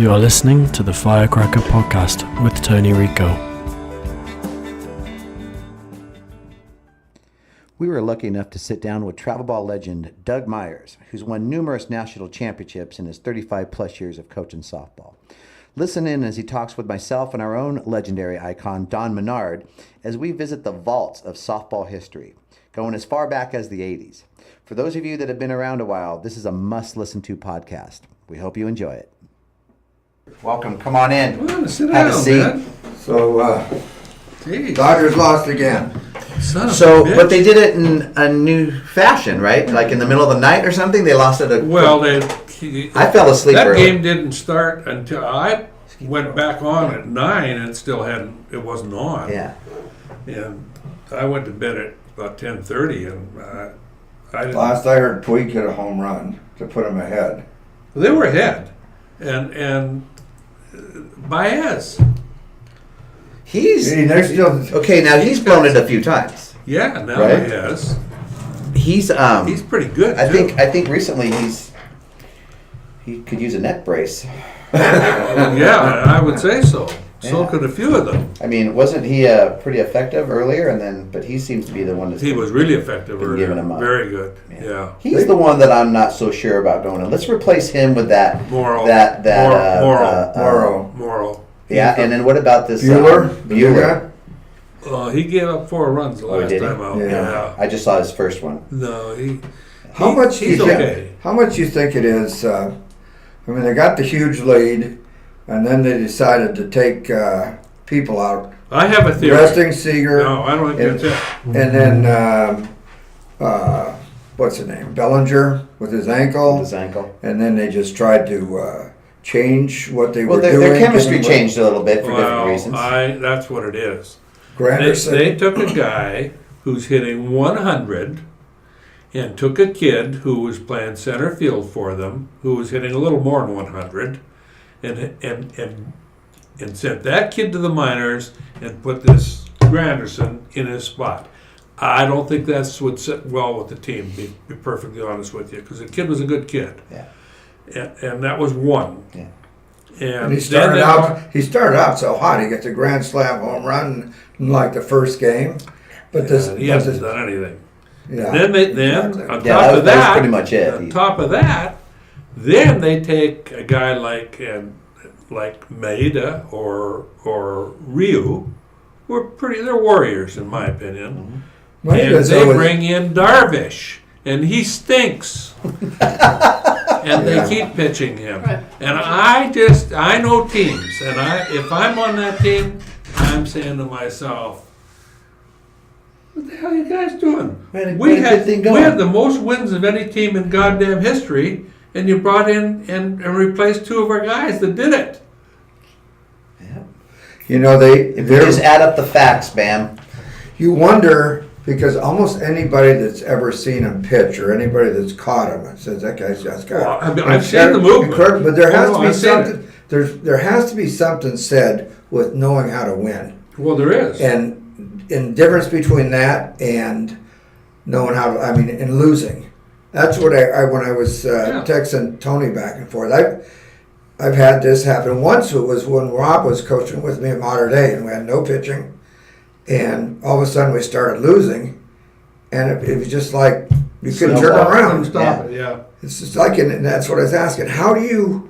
You are listening to the Firecracker Podcast with Tony Rico. We were lucky enough to sit down with travel ball legend Doug Meyers, who's won numerous national championships in his 35 plus years of coaching softball. Listen in as he talks with myself and our own legendary icon, Don Minard, as we visit the vaults of softball history, going as far back as the 80s. For those of you that have been around a while, this is a must-listen-to podcast. We hope you enjoy it. Welcome. Come on in. Well, sit Have down, a seat. man. So, Jeez. Dodgers lost again. Son of a So, bitch. but they did it in a new fashion, right? Like in the middle of the night or something? They lost it. Well, I fell asleep that early. game didn't start until I went back on at 9 and it wasn't on. Yeah. And I went to bed at about 10:30 and I didn't. Last I heard, Puig hit a home run to put him ahead. They were ahead, and Baez. They're still. Okay, now he's blown it a few times. Yeah, now Right? he has. He's pretty good. I too. think recently he could use a neck brace. Yeah, I would say so. So Yeah. could a few of them. I mean, wasn't he pretty effective earlier? But he seems to be the one that's He was really effective been earlier. giving him up. Very good. Yeah. He's the one that I'm not so sure about going in. Let's replace him with that Morrow. Morrow. Yeah, and then what about this Bueller. Bueller? He gave up 4 runs the last did he? time out. Yeah. I just saw his first one. No, How much do you he's think? okay. How much do you think it is? I mean, they got the huge lead, and then they decided to take people out, I have a theory. resting Seager, No, I don't think that's it. and then what's his name, Bellinger with his ankle, His ankle. and then they just tried to change what they Well, were their doing. chemistry and changed a little bit for different Well, reasons. that's what it is. Granderson. They took a guy who's hitting 100 and took a kid who was playing center field for them, who was hitting a little more than 100, and sent that kid to the minors and put this Granderson in his spot. I don't think that's what sit well with the team, to be perfectly honest with you, because the kid was a good kid. Yeah. And that was one. Yeah. And he started out so hot. He gets a grand slam home run in like the first game, but He hasn't done anything. Yeah. Then Exactly. on Yeah, top of that was that, pretty much it. on top of that, then they take a guy like Maeda or Ryu, who are they're warriors in my opinion, and they bring in Darvish, and he stinks, and they keep pitching him, and I know teams, and if I'm on that team, I'm saying to myself, what the hell are you guys doing? We had the most wins of any team in goddamn history, and you brought in and replaced 2 of our guys that did it. Yeah. You know, If you just add up the facts, Bam. you wonder, because almost anybody that's ever seen him pitch or anybody that's caught him says that guy's just got. Well, I've seen the movement. But there has to be I've seen something. There has to be something said with knowing how to win, Well, there is. and difference between that and knowing how to. I mean, and losing. That's what I when I was texting Tony back and forth. I've had this happen once. It was when Rob was coaching with me at Modern Day, and we had no pitching, and all of a sudden we started losing, and it was just like you couldn't turn around. Stop it, yeah. It's just like, and that's what I was asking. How do you?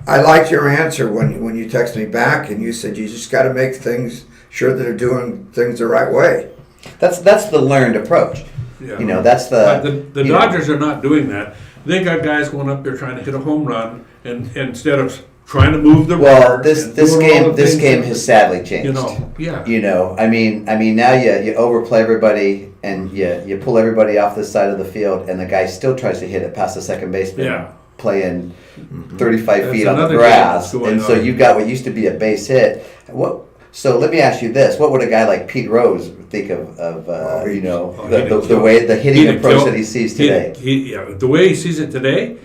I liked your answer when you texted me back, and you said you just got to make things sure that they're doing things the right way. That's the learned approach. Yeah. You know, that's the. But the Dodgers are not doing that. They got guys going up there trying to hit a home run, and instead of trying to move the Well, runners this and doing all the things game that- has sadly changed. yeah. You know, I mean, now you overplay everybody and you pull everybody off this side of the field, and the guy still tries to hit it past the second baseman, Yeah. playing 35 That's feet on the another game grass, that's going and so on. you've got what used to be a base hit. So let me ask you this: what would a guy like Pete Rose think of the hitting he'd approach kill- that he sees today? The way he sees it today,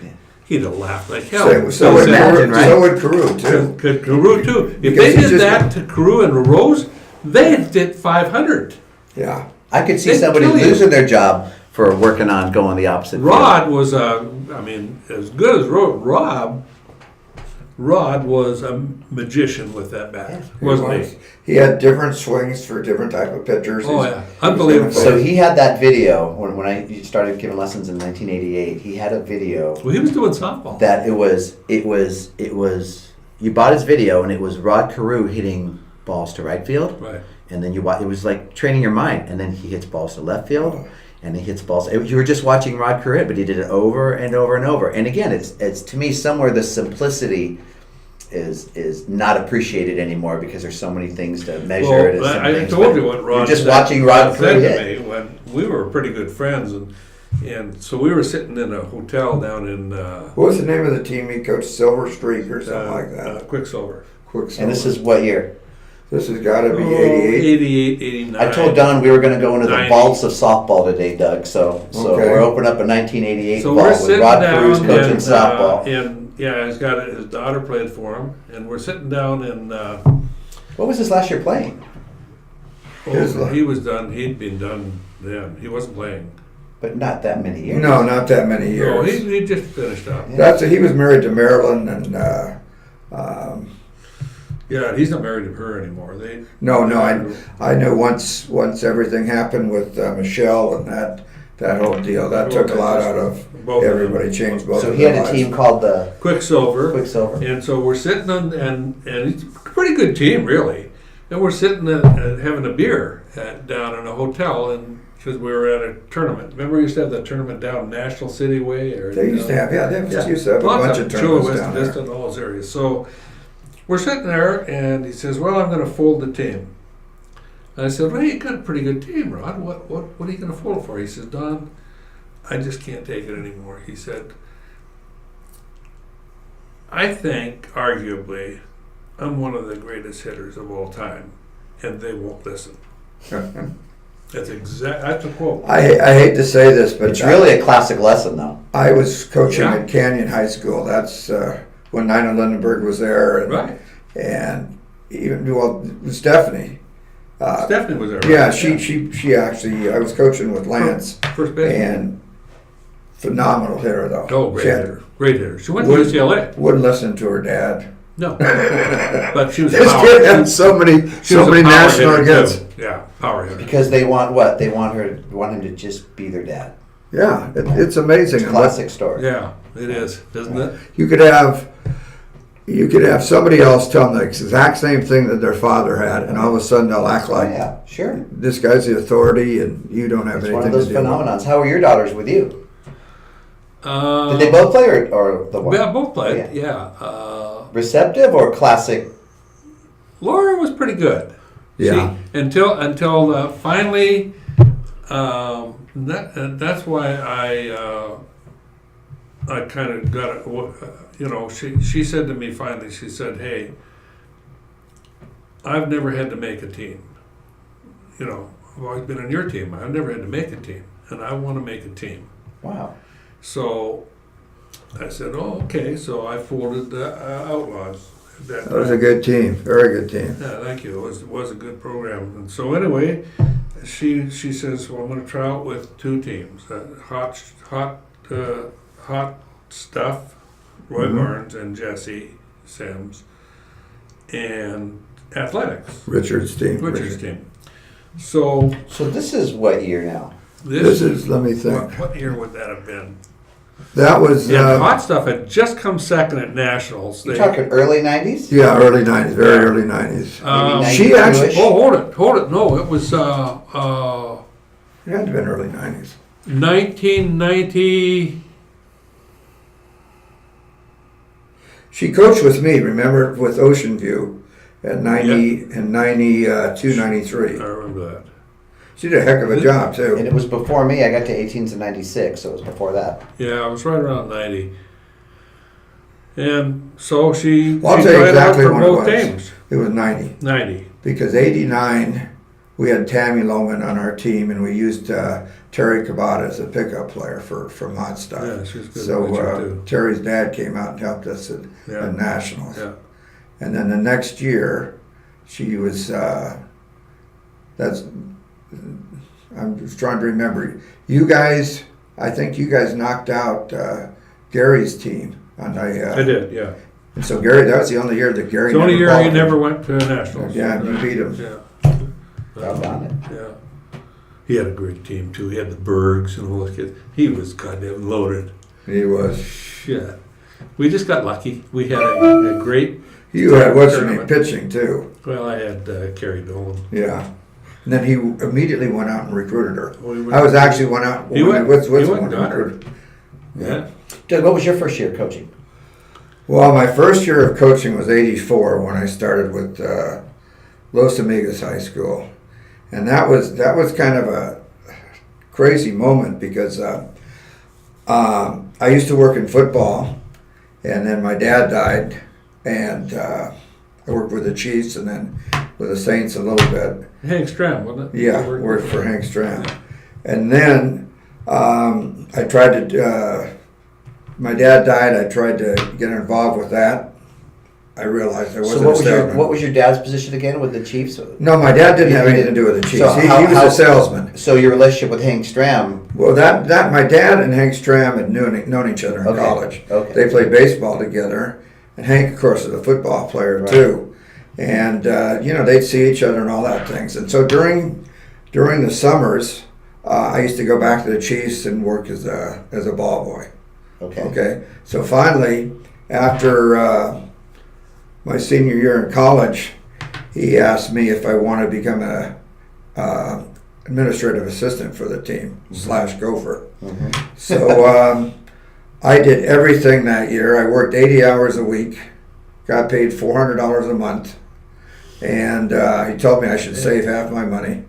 he'd have laughed like hell. So would imagine, right? So would Carew too. Could Carew too. If Because they he did just- that to Carew and Rose, they did 500. Yeah. I could see They'd somebody kill you. losing their job for working on going the opposite field. Rod was as good as Rob. Rod was a magician with that bat, wasn't he? He had different swings for different type of pitchers. Oh, yeah. Unbelievable. So he had that video when I started giving lessons in 1988. He had a video. Well, he was doing softball. That it was. You bought his video, and it was Rod Carew hitting balls to right field. Right. And then it was like training your mind. And then he hits balls to left field, and he hits balls. You were just watching Rod Carew, but he did it over and over and over. And again, it's to me somewhere the simplicity is not appreciated anymore because there's so many things to measure it. Well, I told you what Rod You're just said, watching Rod Carew said hit. to me when we were pretty good friends, and so we were sitting in a hotel down in What was the name of the team he coached? Silver Streak or something like that. Quicksilver. And this is what year? This has got to be 88. 88, 89. I told Don we were going to go into the 90. vaults of softball today, Doug. So Okay. we're opening up a 1988 So vault we're with sitting Rod down Carew's coaching softball. he's got his daughter played for him, and we're sitting down in. What was his last year playing? He was done. He'd been done then. He wasn't playing. But not that many years. No, not that many years. No, he just finished up. He was married to Marilyn, and Yeah, he's not married to her anymore. I know once everything happened with Michelle and that whole deal, that took a lot out of Both of them. everybody. Changed both. So of he had their a lives. team called the Quicksilver. Quicksilver. And so we're sitting on, and it's a pretty good team, really. And we're sitting at having a beer down in a hotel, and because we were at a tournament. Remember, we used to have that tournament down National City Way? They used to have, used to have a bunch of tournaments down there. And all those areas. So we're sitting there, and he says, "Well, I'm going to fold the team." And I said, "Well, you got a pretty good team, Rod. What are you going to fold for?" He says, "Don, I just can't take it anymore." He said, "I think, arguably, I'm one of the greatest hitters of all time, and they won't listen." That's a quote. I hate to say this, but It's really a classic lesson, though. I was coaching Yeah. at Canyon High School. That's when Nina Lindenberg was there, and, Right. and even Stephanie. Stephanie was there. Right? Yeah, she actually. I was coaching with Lance, First base. and phenomenal hitter though. Oh, great She had- hitter. Great hitter. She went to Would- UCLA. Wouldn't listen to her dad. No. But she was a This power. kid had so many She was a power national hitter, hits. too. Yeah, power hitter. Because they want what? They want him to just be their dad. Yeah, it's amazing. It's a classic story. Yeah, it is, isn't it? You could have somebody else tell them the exact same thing that their father had, and all of a sudden they'll act Oh, like yeah, sure. this guy's the authority, and you don't have It's anything one of those to do with it. phenomenons. How were your daughters with you? Did Did they both play or the one? Yeah, both played. Yeah. Yeah. Receptive or classic? Laura was pretty good. Yeah. Until finally, that's why I kind of got it. She said to me finally. She said, "Hey, I've never had to make a team. I've always been on your team. I've never had to make a team, and I want to make a team." Wow. So I said, "Oh, okay." So I folded the Outlaws. That was a good team, very good team. Yeah, thank you. It was a good program. And so anyway, she says, "Well, I'm going to try out with two teams: hot stuff, Roy Barnes and Jesse Sims, and athletics, Richard's team. Richard's team." So this is what year now? This is, let me think. what year would that have been? That was, And hot stuff had just come second at nationals. You're talking early 90s? yeah, early 90s, very early 90s. Maybe She 92-ish? actually- Hold it. No, it was It had to have been early 90s. 1990. She coached with me, remember, with Ocean View at 90 and 92, 93. I remember that. She did a heck of a job, And too. it was before me. I got to 18s in 96, so it was before that. Yeah, I was right around 90. And so she Well, I'll she tell you tried out exactly for when both it was. teams. It was 90. 90. Because 89, we had Tammy Loman on our team, and we used Terry Cabada as a pickup player from Hot Stuff. Yeah, she was good. So pitcher, too. Terry's dad came out and helped us at Yeah. Nationals. Yeah. And then the next year, she was, I'm just trying to remember. I think you guys knocked out Gary's team. I did, yeah. And so Gary, that was the only year that Gary. It's the only year qualified. he never went to nationals. Yeah, you beat him. Yeah. How about it? Yeah. He had a great team too. He had the Bergs and all those kids. He was goddamn loaded. He was. Shit. We just got lucky. We had a great. You had what's your name pitching too. Well, I had Carrie Dolan. Yeah. And then he immediately went out and recruited her. Well, I was actually went out. He went and got her. recruited. Yeah. Doug, what was your first year coaching? Well, my first year of coaching was '84 when I started with Los Amigos High School, and that was kind of a crazy moment because I used to work in football, and then my dad died, and I worked with the Chiefs and then with the Saints a little bit. Hank Stram, wasn't it? Yeah, worked for Hank Stram, and then I tried to. My dad died. I tried to get involved with that. I realized I wasn't. So what was your dad's position again with the Chiefs? No, my dad didn't have anything to do with the Chiefs. So he was a salesman. So your relationship with Hank Stram? Well, that my dad and Hank Stram had known each other in college. Okay. They played baseball together, and Hank, of course, was a football player too. And they'd see each other and all that things. And so during the summers, I used to go back to the Chiefs and work as a ball boy. Okay. So finally, after my senior year in college, he asked me if I wanted to become a administrative assistant for the team / gopher. Mm-hmm. So I did everything that year. I worked 80 hours a week, got paid $400 a month, and he told me I should save half my money.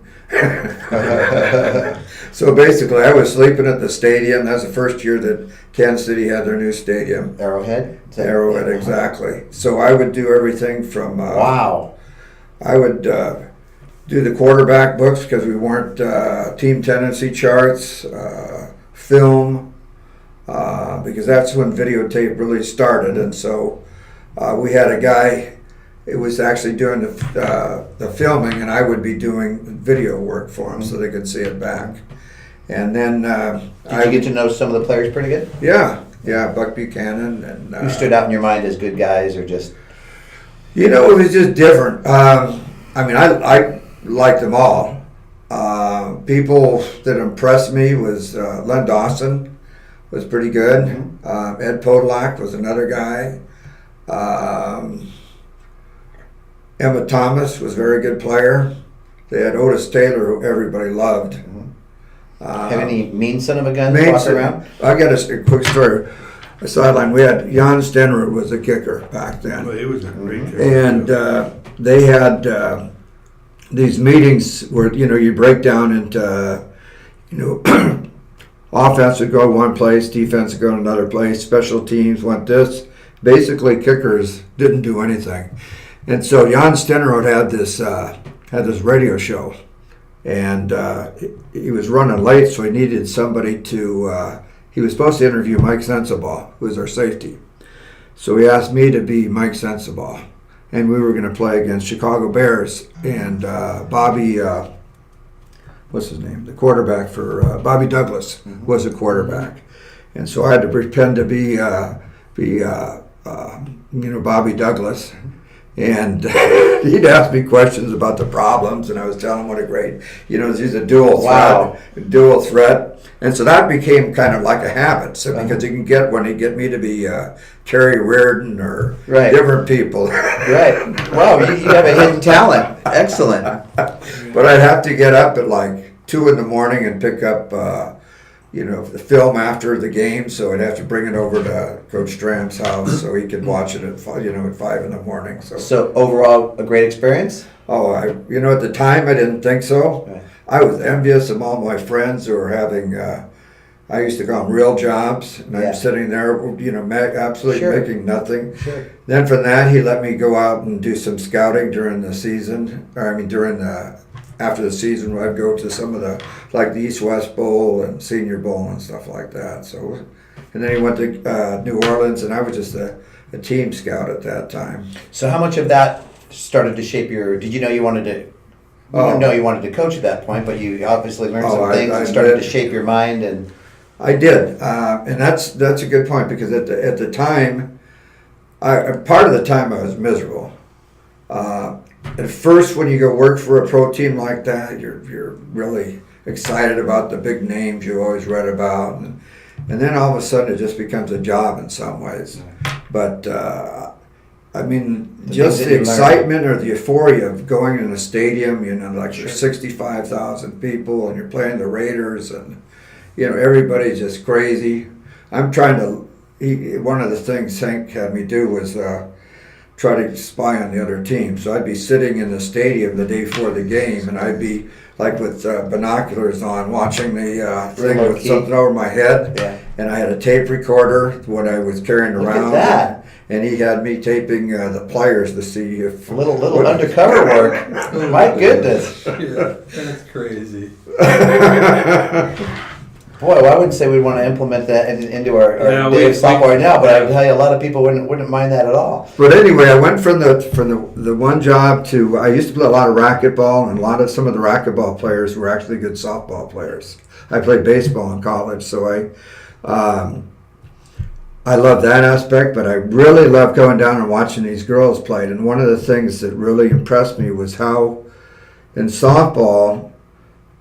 So basically, I was sleeping at the stadium. That was the first year that Kansas City had their new stadium. Arrowhead? Arrowhead, exactly. So I would do everything from... wow. I would do the quarterback books because we weren't team tendency charts, film, because that's when videotape really started. And so we had a guy... It was actually doing the filming, and I would be doing video work for them so they could see it back. And then Did you get to know some of the players pretty good? Yeah, Buck Buchanan and who stood out in your mind as good guys, or just? It was just different. I liked them all. People that impressed me was Len Dawson was pretty good. Mm-hmm. Ed Podolak was another guy. Emma Thomas was a very good player. They had Otis Taylor, who everybody loved. Mm-hmm. Have any mean son of a gun walk around? I got a quick story. A sideline. We had Jan Stenrud was a kicker back then. Well, he was a great kicker. And they had these meetings where you break down into offense would go one place, defense would go another place, special teams went this. Basically, kickers didn't do anything. And so Jan Stenrud had this radio show, and he was running late, so he needed somebody to. He was supposed to interview Mike Sensabaugh, who was our safety. So he asked me to be Mike Sensabaugh, and we were going to play against Chicago Bears, and Bobby, what's his name? The quarterback for Bobby Douglas was a quarterback, and so I had to pretend to be Bobby Douglas. And he'd ask me questions about the problems, and I was telling him what a great, he's a dual threat. And so that became kind of like a habit. So because he'd get me to be Terry Reardon or different people. Right. Wow, you have a hidden talent. Excellent. But I'd have to get up at like 2 a.m. and pick up, the film after the game. So I'd have to bring it over to Coach Stram's house so he could watch it at 5 a.m. So overall, a great experience? Oh, at the time I didn't think so. Right. I was envious of all my friends who were having, I used to call them real jobs, and I'm sitting there, absolutely making nothing. Sure. Then from that, he let me go out and do some scouting during the season, after the season, I'd go to some of the East-West Bowl and Senior Bowl and stuff like that. So, and then he went to New Orleans, and I was just a team scout at that time. So how much of that started to shape did you know you wanted to, you wanted to coach at that point, but you obviously learned some things and started to shape your mind? And I did, and that's a good point, because at the time, Part of the time I was miserable. At first, when you go work for a pro team like that, you're really excited about the big names you always read about, and then all of a sudden it just becomes a job in some ways. But I mean, just the excitement or the euphoria of going in a stadium, there's 65,000 people, and you're playing the Raiders, and everybody's just crazy. I'm trying to. One of the things Hank had me do was try to spy on the other team. So I'd be sitting in the stadium the day before the game, and I'd be like with binoculars on, watching the thing with something over my head. Yeah. And I had a tape recorder when I was carrying around. Look at that. And he had me taping the players to see if little undercover work. My goodness. Yeah, that's crazy. Boy, well, I wouldn't say we'd want to implement that into our day of softball right now, but I would tell you a lot of people wouldn't mind that at all. But anyway, I went from the one job to, I used to play a lot of racquetball, and some of the racquetball players were actually good softball players. I played baseball in college, so I love that aspect, but I really love going down and watching these girls play. And one of the things that really impressed me was how in softball,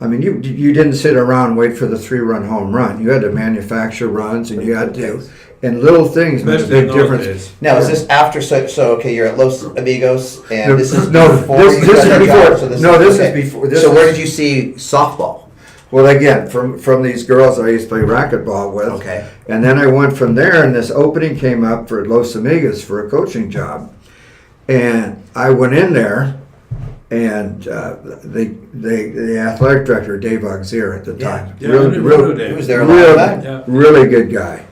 I mean, you didn't sit around and wait for the 3-run home run. You had to manufacture runs, and you had to, and little things made a big difference. Now, is this after? So okay, you're at Los Amigos, and this is no, before. This is before. So this is before. So where did you see softball? Well, again, from these girls I used to play racquetball with. Okay. And then I went from there, and this opening came up for Los Amigos for a coaching job, and I went in there. And the athletic director, Dave Auxier at the time, he was there a long time. Really good guy.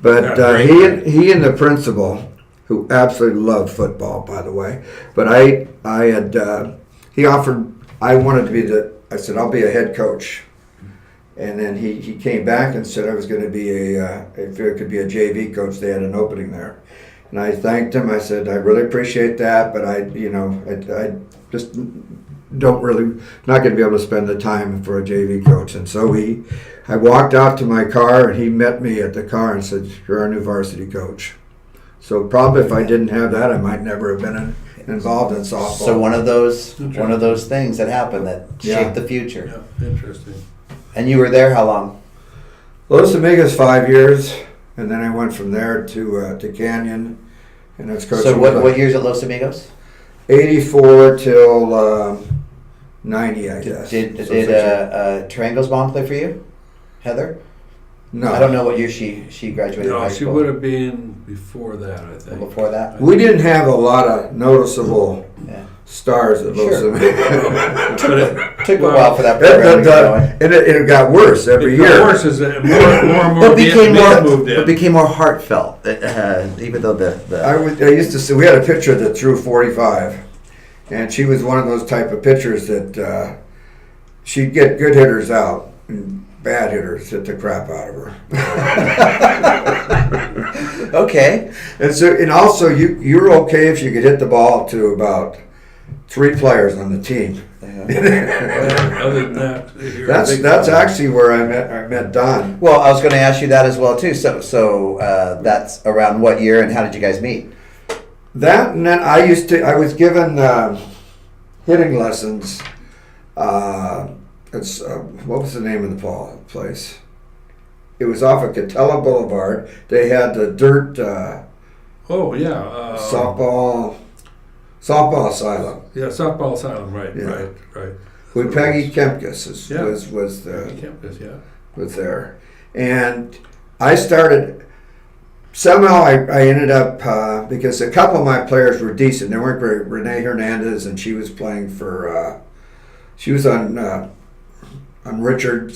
But he and the principal, who absolutely loved football, by the way. But he offered. I wanted to be I said, I'll be a head coach. And then he came back and said I was going to be if it could be a JV coach. They had an opening there. And I thanked him. I said, I really appreciate that, but I just not going to be able to spend the time for a JV coach. And so I walked out to my car, and he met me at the car and said, you're our new varsity coach. So probably if I didn't have that, I might never have been involved in softball. So one of those things that happened that shaped the future. Yeah, interesting. And you were there how long? Los Amigos 5 years. And then I went from there to Canyon, and that's coaching. So what years at Los Amigos? 84 till 90, I guess. Did Triangle's mom play for you, Heather? No, I don't know what year she graduated. No, high she school. would have been before that, I think. Before that, we didn't have a lot of noticeable stars at Los Amigos. Took a while for that program to get going. And it got worse every year. It got worse as more and more Vietnamese moved in. It became more heartfelt, even though I used to say, we had a pitcher that threw 45, and she was one of those type of pitchers that she'd get good hitters out, and bad hitters hit the crap out of her. Okay. And also you're okay if you could hit the ball to about 3 players on the team. Other than that, that's actually where I met Don. Well, I was going to ask you that as well too. So that's around what year, and how did you guys meet? That, and then I was given hitting lessons. What was the name of the place? It was off of Catella Boulevard. They had the dirt. Softball asylum. Yeah, softball asylum. Right. Yeah. Right. With Peggy Kempkes was there, and I started. Somehow I ended up because a couple of my players were decent. They weren't great. Renee Hernandez, and she was playing for. She was on Richard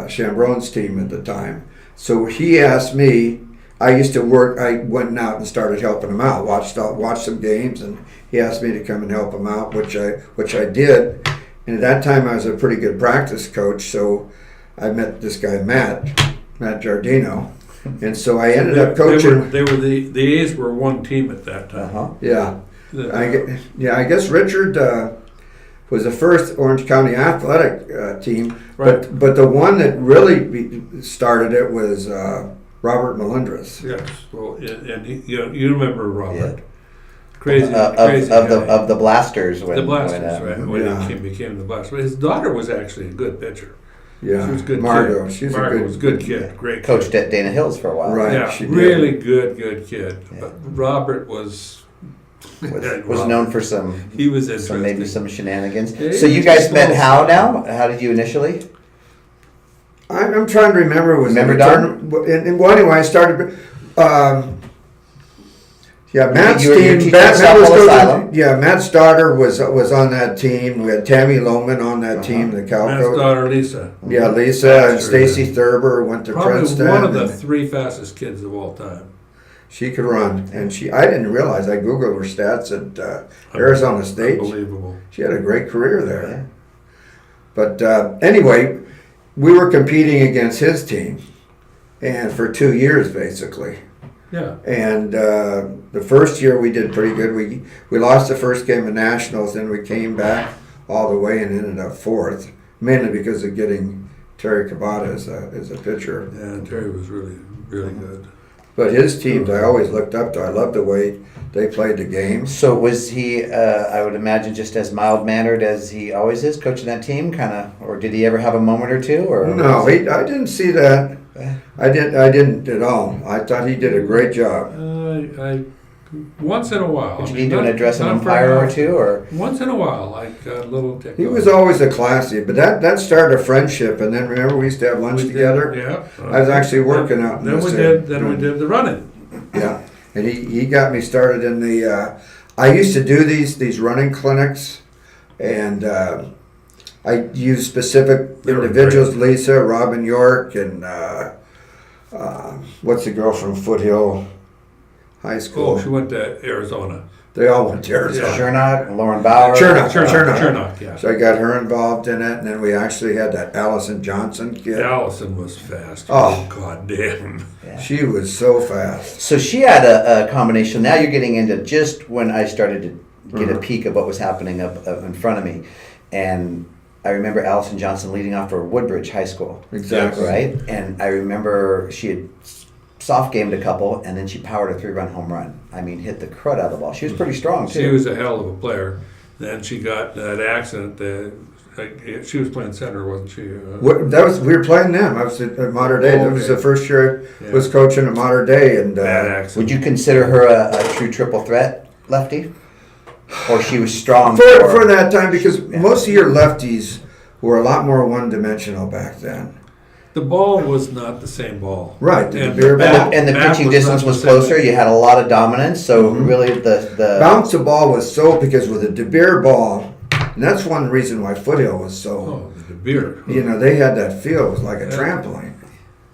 Chambron's team at the time. So he asked me. I used to work. I went out and started helping him out. Watched some games, and he asked me to come and help him out, which I did. And at that time, I was a pretty good practice coach. So I met this guy Matt Giardino, and so I ended up coaching. The A's were one team at that time. Yeah, I guess Richard was the first Orange County athletic team, right. but the one that really started it was Robert Melendres. Yes. Well, and you remember Robert. Yeah. Crazy, crazy of guy. the Blasters. The Blasters, right? When Yeah. he became the Blasters. But his daughter was actually a good pitcher. Yeah, She was a good Margot. kid. She's Margot a was a good. good kid. Great kid. Coached at Dana Hills for a while. Right. Yeah, she did. really good kid. Yeah. But Robert was Was known for some he was interesting. maybe some shenanigans. Yeah, So you he's guys just met small. how now? How did you initially? I'm trying to remember. Remember Don? Well, anyway, I started. Matt's You were team. teaching Matt at was Softball coaching- Asylum? Yeah, Matt's daughter was on that team. We had Tammy Lohman on that team, the cow Matt's coach. daughter Lisa. Yeah, Lisa and Sure. Stacy Thurber went to Probably Princeton. one of the and 3 fastest kids of all time. she could run, and I didn't realize. I googled her stats at Arizona State. Unbelievable. She had a great career there. Yeah. But anyway, we were competing against his team, and for 2 years basically. Yeah. And the first year we did pretty good. We lost the first game of nationals, then we came back all the way and ended up 4th, mainly because of getting Terry Cabada as a pitcher. Yeah, Terry was really good. But his teams I always looked up to. I loved the way they played the games. So was he? I would imagine just as mild mannered as he always is, coaching that team, kind of, or did he ever have a moment or two? Or No, I didn't see that. I didn't at all. I thought he did a great job. I once in a while. Would you I mean, need to not- address an not umpire very or often. two, or Once in a while, like a little tick. He was always a classy, but that started a friendship. And then remember we used to have lunch together. Yeah. I was actually working out in Then this we area. did. Then we did the running. Yeah, and he got me started in the. I used to do these running clinics, and I used specific They were individuals. Lisa, Robin York, and what's the girl from Foothill High School? Oh, she went to Arizona. They all went to Arizona. Chernock, Lauren Bauer? Chernock. Yeah. So I got her involved in it, and then we actually had that Allison Johnson kid. Allison was fast. Oh. God damn. Yeah. She was so fast. So she had a combination. Now you're getting into just when I started to get a peek of what was happening up in front of me, and I remember Allison Johnson leading off for Woodbridge High School. Exactly. Right, and I remember she had soft gamed a couple, and then she powered a 3-run home run. I mean, hit the crud out of the ball. She was pretty strong too. She was a hell of a player. Then she got that accident. She was playing center, wasn't she? We were playing them. I was at Modern Day. That was the first year I was coaching at Modern Day, and Bad accident. Would you consider her a true triple threat lefty, or she was strong for that time, because most of your lefties were a lot more one-dimensional back then. The ball was not the same ball. Right, the And beer bat- ball. And the bat pitching was distance not was the same. closer. You had a lot of dominance. So really, the Bounce the ball was so, because with a De Beer ball, and that's one reason why Foothill was so. Oh, the beer. They had that feel. It was like a trampoline.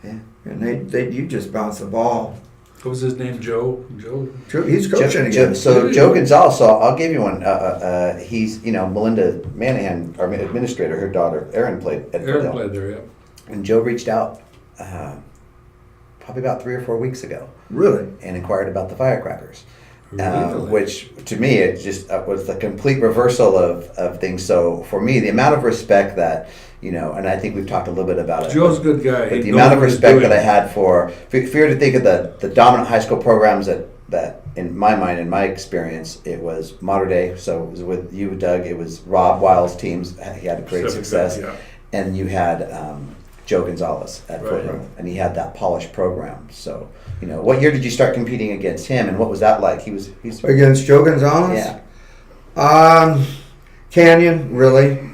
Yeah. And you just bounce the ball. What was his name? Joe. He's coaching again. So Joe Gonzalez. So I'll give you one. He's Melinda Manahan, our administrator. Her daughter Erin played at Aaron Foothill. played there. Yeah. And Joe reached out probably about 3 or 4 weeks ago Really? and inquired about the firecrackers. Really? Which to me it just was the complete reversal of things. So for me, the amount of respect that and I think we've talked a little bit about it. Joe's a good guy. But He the knows amount of what he's respect doing. that I had if you were to think of the dominant high school programs that in my mind, in my experience, it was Modern Day. So it was with you, Doug. It was Rob Weil's teams. He had great Pacific, success, yeah. and you had Joe Gonzalez at Right. Foothill, and he had that polished program. So what year did you start competing against him, and what was that like? He's Against Joe Gonzalez? yeah. Canyon, really.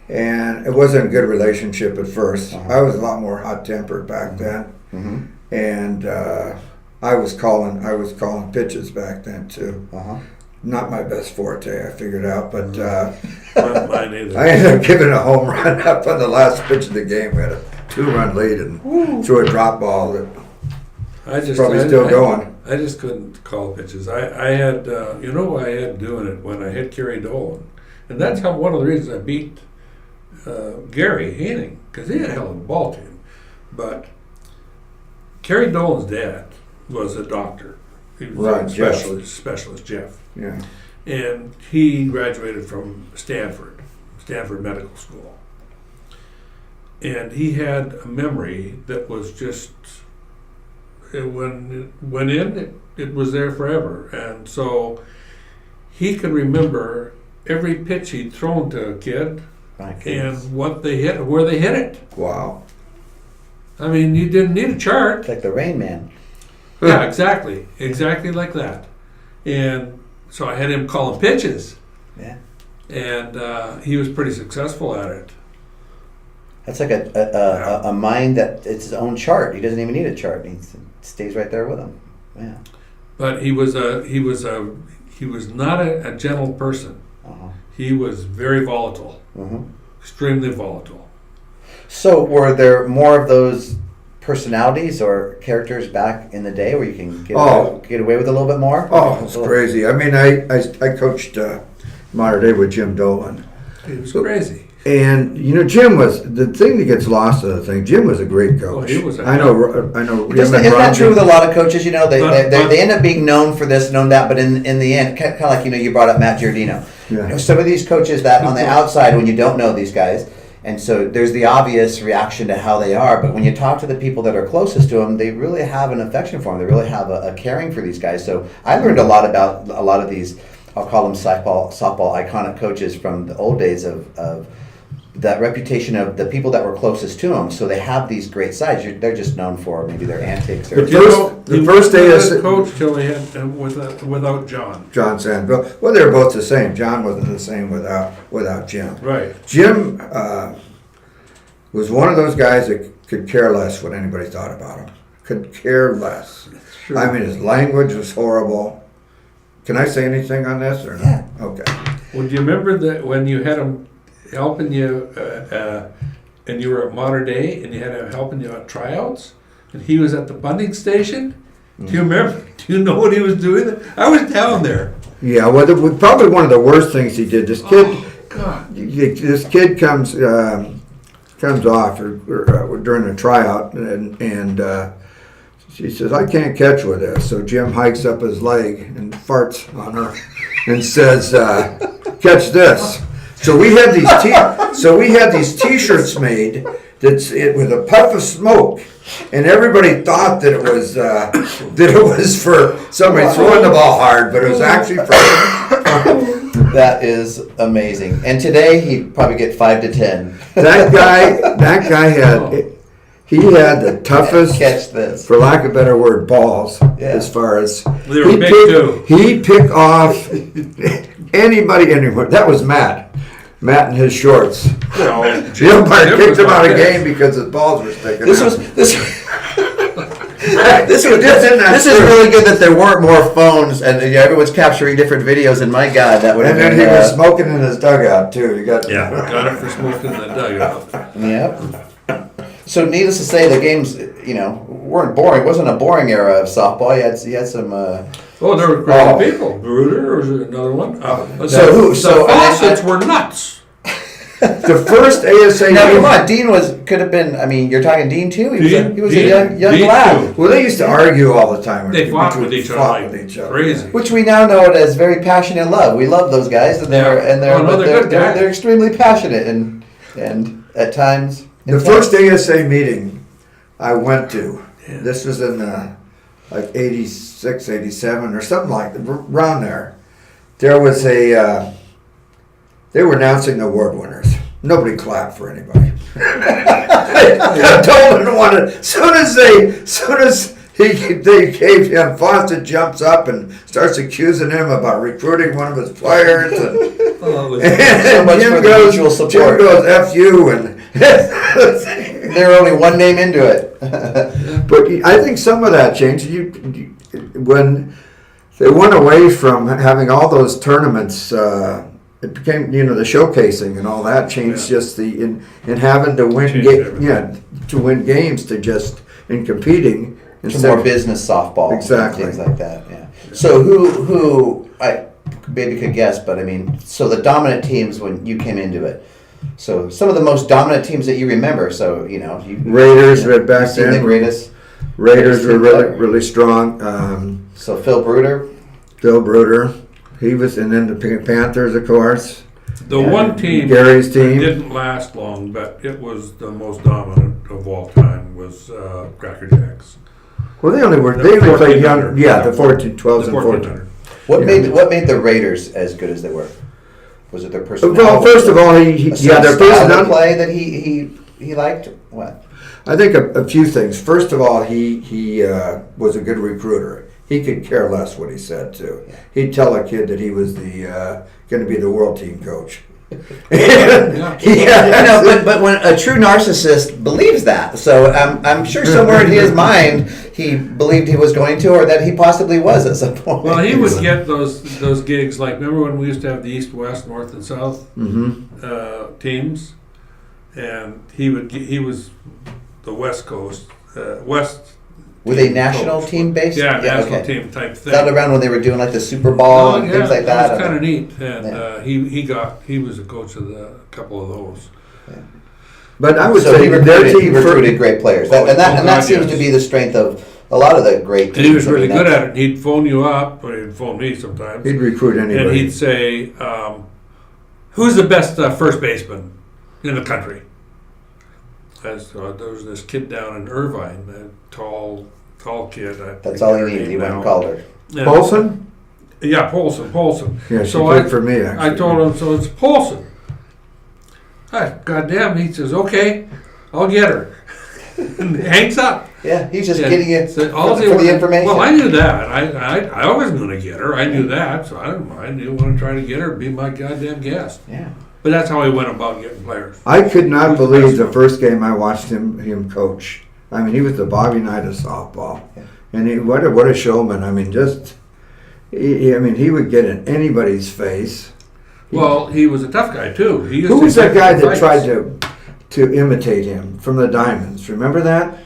And it wasn't a good relationship at first. I was a lot more hot-tempered back then. Mm-hmm. And I was calling pitches back then too. Uh-huh. Not my best forte, I figured out, but Mine either. I ended up giving a home run up on the last pitch of the game. We had a 2-run lead and threw a drop ball that probably still going. I just couldn't call pitches. I had, who I had doing it when I hit Kerry Dolan. And that's one of the reasons I beat Gary Haining, because he had a hell of a ball team. But Kerry Dolan's dad was a doctor. He was Right, a specialist, Jeff. Yeah. And he graduated from Stanford Medical School. And he had a memory that was just when it went in, it was there forever. And so he could remember every pitch he'd thrown to a kid and what they hit, where they hit it. Wow. I mean, you didn't need a chart. It's like the Rain Man. Yeah, exactly. Exactly like that. And so I had him calling pitches. Yeah. And he was pretty successful at it. That's like a mind that it's his own chart. He doesn't even need a chart. He stays right there with him. Yeah. But he was not a gentle person. Uh-huh. He was very volatile, extremely volatile. So were there more of those personalities or characters back in the day where you can get away with a little bit more? Oh, it's crazy. I mean, I coached modern day with Jim Dolan. He was crazy. And Jim was the thing that gets lost in the thing. Jim was a great coach. Well, he was. I know. Isn't that true with a lot of coaches? They end up being known for this, known that, but in the end, kind of like you brought up Matt Giardino. Yeah. Some of these coaches that on the outside, when you don't know these guys, and so there's the obvious reaction to how they are, but when you talk to the people that are closest to them, they really have an affection for them. They really have a caring for these guys. So I learned a lot about a lot of these. I'll call them softball iconic coaches from the old days of that reputation of the people that were closest to them. So they have these great sides. They're just known for maybe their antics. Or the first day as coach till he had without John. John Sandville. Well, they were both the same. John wasn't the same without Jim. Right. Jim was one of those guys that could care less what anybody thought about him. Could care less. Sure. I mean, his language was horrible. Can I say anything on this or not? Yeah. Okay. Well, do you remember that when you had him helping you, and you were at Modern Day, and you had him helping you at tryouts, and he was at the bunting station? Do you remember? Do you know what he was doing? I was down there. Yeah. Well, probably one of the worst things he did. This kid. Oh, God. This kid comes off during a tryout, and she says, "I can't catch with this." So Jim hikes up his leg and farts on her, and says, "Catch this." So we had these T-shirts made with a puff of smoke, and everybody thought that it was for somebody throwing the ball hard, but it was actually for. That is amazing. And today he'd probably get 5 to 10. That guy had. He had the toughest, catch this, for lack of a better word, balls. Yeah. As far as they were big too. He'd pick off anybody anywhere. That was Matt in his shorts. The umpire kicked him out of game because his balls were sticking. This is really good that there weren't more phones and everyone's capturing different videos. And my God, that would have been. And then he was smoking in his dugout too. Got it for smoking in the dugout. Yep. So needless to say, the games, weren't boring. It wasn't a boring era of softball. You had some. There were great people. Bruder, or was there another one? The Fawcett's were nuts. The first ASA. Now come on, Dean could have been. I mean, you're talking Dean too. He was a young lad. Well, they used to argue all the time. They fought with each other. Crazy. Which we now know it as very passionate love. We love those guys, and they're extremely passionate and at times. The first ASA meeting I went to, this was in like 86, 87 or something like that, around there. There was they were announcing the award winners. Nobody clapped for anybody. Dolan wanted, soon as they gave him, Fawcett jumps up and starts accusing him about recruiting one of his players. And Jim goes, F you, and they were only one name into it. But I think some of that changed. When they went away from having all those tournaments, it became, the showcasing and all that changed. Just in having to win, to win games to just in competing. It's more business softball, exactly, things like that. Yeah. So who I maybe could guess, but I mean, so the dominant teams when you came into it. So some of the most dominant teams that you remember. So Raiders back then. The greatest. Raiders were really strong. So Phil Bruder, he was, and then the Panthers, of course. The one team, Gary's team, didn't last long, but it was the most dominant of all time. Was Cracker Jacks. Well, they only played young. Yeah, the 14, 12s and 14. What made the Raiders as good as they were? Was it their personality? Well, first of all, their personality play that he liked. What? I think a few things. First of all, he was a good recruiter. He could care less what he said too. Yeah. He'd tell a kid that he was going to be the world team coach. But when a true narcissist believes that, so I'm sure somewhere in his mind he believed he was going to, or that he possibly was at some point. Well, he would get those gigs. Like, remember when we used to have the East, West, North, and South teams, and he was the West Coast, West. Were they national team based? Yeah, national team type thing. That around when they were doing like the Super Bowl and things like that. That was kind of neat, and he was a coach of a couple of those. Yeah. But I would say their team recruited great players, and that seems to be the strength of a lot of the great teams. And he was really good at it. He'd phone you up, or he'd phone me sometimes. He'd recruit anybody, and he'd say, "Who's the best first baseman in the country?" There was this kid down in Irvine, a tall kid. That's all he needed. He went and called her. Yeah. Paulson? Yeah, Paulson. Yeah, she played for me, actually. I told him, so it's Paulson. Goddamn, he says, okay, I'll get her. And hangs up. Yeah, he's just getting it for the information. Well, I knew that. I wasn't going to get her. I knew that, so I didn't want to try to get her, be my goddamn guest. Yeah. But that's how he went about getting players. I could not believe the first game I watched him coach. I mean, he was the Bobby Knight of softball, and what a showman. I mean, he would get in anybody's face. He was a tough guy too. Who was that guy that tried to imitate him from the Diamonds? Remember that?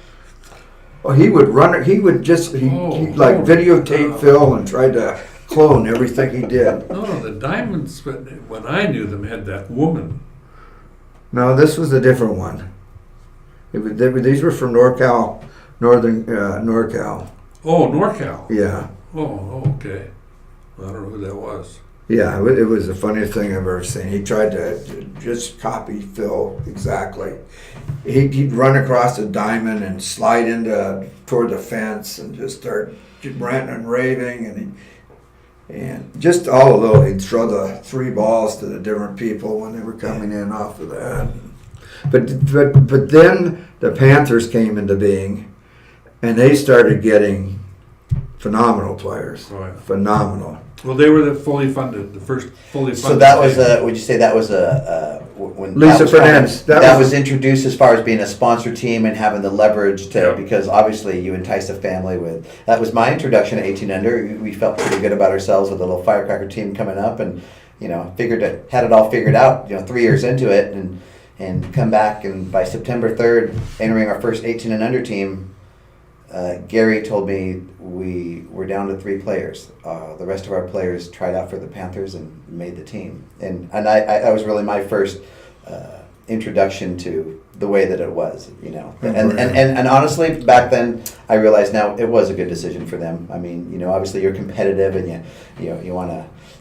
Oh, he would run. He would videotape Phil and try to clone everything he did. No, the Diamonds, when I knew them, had that woman. No, this was a different one. These were from NorCal, northern NorCal. Oh, NorCal. Yeah. Oh, okay. I don't know who that was. Yeah, it was the funniest thing I've ever seen. He tried to just copy Phil exactly. He'd run across a diamond and slide toward the fence and just start ranting and raving, and just all alone he'd throw the 3 balls to the different people when they were coming in off of that. But then the Panthers came into being, and they started getting phenomenal players. Oh, yeah. Phenomenal. Well, they were the first fully funded. So that was would you say that was when Lisa Fernandez? That was introduced as far as being a sponsor team and having the leverage to, because obviously you entice a family with. That was my introduction to 18 under. We felt pretty good about ourselves with a little firecracker team coming up, and had it all figured out. 3 years into it, and come back, and by September 3rd, entering our first 18 and under team. Gary told me we were down to 3 players. The rest of our players tried out for the Panthers and made the team. And I was really my first introduction to the way that it was, And honestly, back then, I realized now it was a good decision for them. I mean, obviously you're competitive and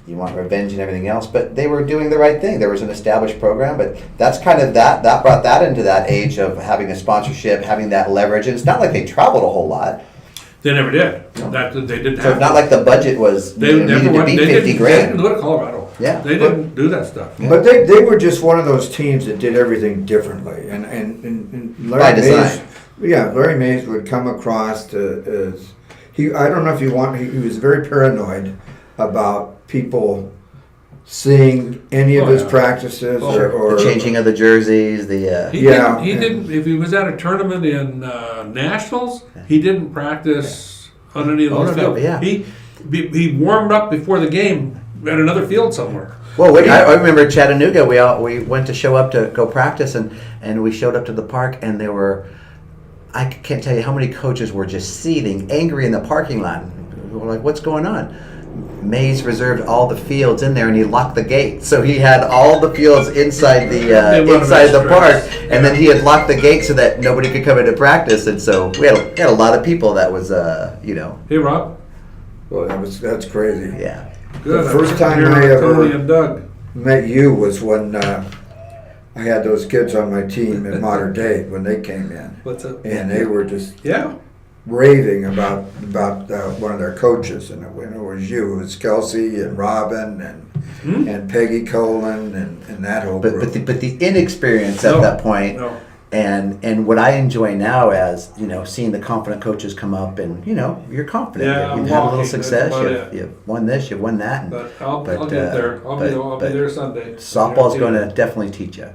you want revenge and everything else, but they were doing the right thing. There was an established program, but that's kind of that brought that into that age of having a sponsorship, having that leverage. And it's not like they traveled a whole lot. They never did. They didn't So have. it's not like the budget was needed to be $50,000. They didn't go to Colorado. Yeah, they didn't do that stuff. But they were just one of those teams that did everything differently, and Larry by design. Larry Mays would come across as I don't know if he was very paranoid about people seeing any of his practices or the changing of the jerseys. He didn't. If he was at a tournament in Nationals, he didn't practice on any of those fields. Yeah. He warmed up before the game at another field somewhere. Well, I remember Chattanooga. We went to show up to go practice, and we showed up to the park, and there were. I can't tell you how many coaches were just seething, angry in the parking lot. We were like, "What's going on?" Mays reserved all the fields in there, and he locked the gate. So he had all the fields inside the park, and then he had locked the gate so that nobody could come into practice. And so we had a lot of people. That was Hey, Rob. Well, that's crazy. Yeah. Good. The first time I Tony and Doug met you was when I had those kids on my team in Modern Day when they came in. What's up? And they were just raving about one of their coaches, and it was you. It was Kelsey and Robin and Peggy Colin and that whole group. But the inexperience at that point. No. And what I enjoy now as, seeing the confident coaches come up and, you're confident. Yeah, you I'm have a walking, little success. that's about You've won this, you've won that. But I'll get there. I'll be there Sunday. Softball's going to definitely teach you.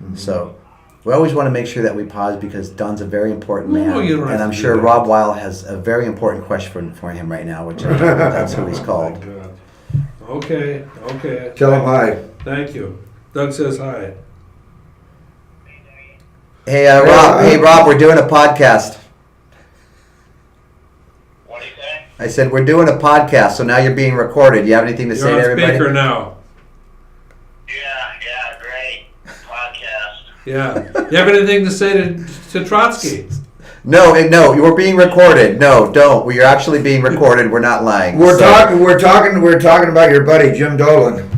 Mm-hmm. So we always want to make sure that we pause because Don's a very important man. No, you don't have and I'm to do sure that. Rob Weil has a very important question for him right now, which that's who he's called. Oh, okay. Tell him hi. Thank you. Doug says hi. Hey, Rob, we're doing a podcast. What do you say? I said, we're doing a podcast, so now you're being recorded. You have anything to say You're to on everybody? speaker now. Yeah, great podcast. Yeah. You have anything to say to Trotsky? No, you're being recorded. No, don't. We're actually being recorded. We're not lying. We're talking about your buddy Jim Dolan.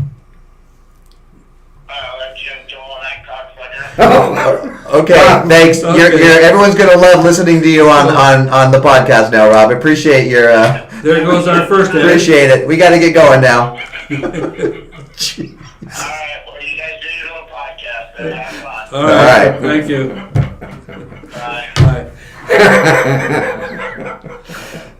That's Jim Dolan, that cocksucker. Okay, thanks. Okay. You're everyone's gonna love listening to you on the podcast now, Rob. Appreciate your. There goes our first ad. Appreciate it. We got to get going now. All right, well, you guys do your little podcast, then have fun. All right. right. Thank you. Bye. Bye.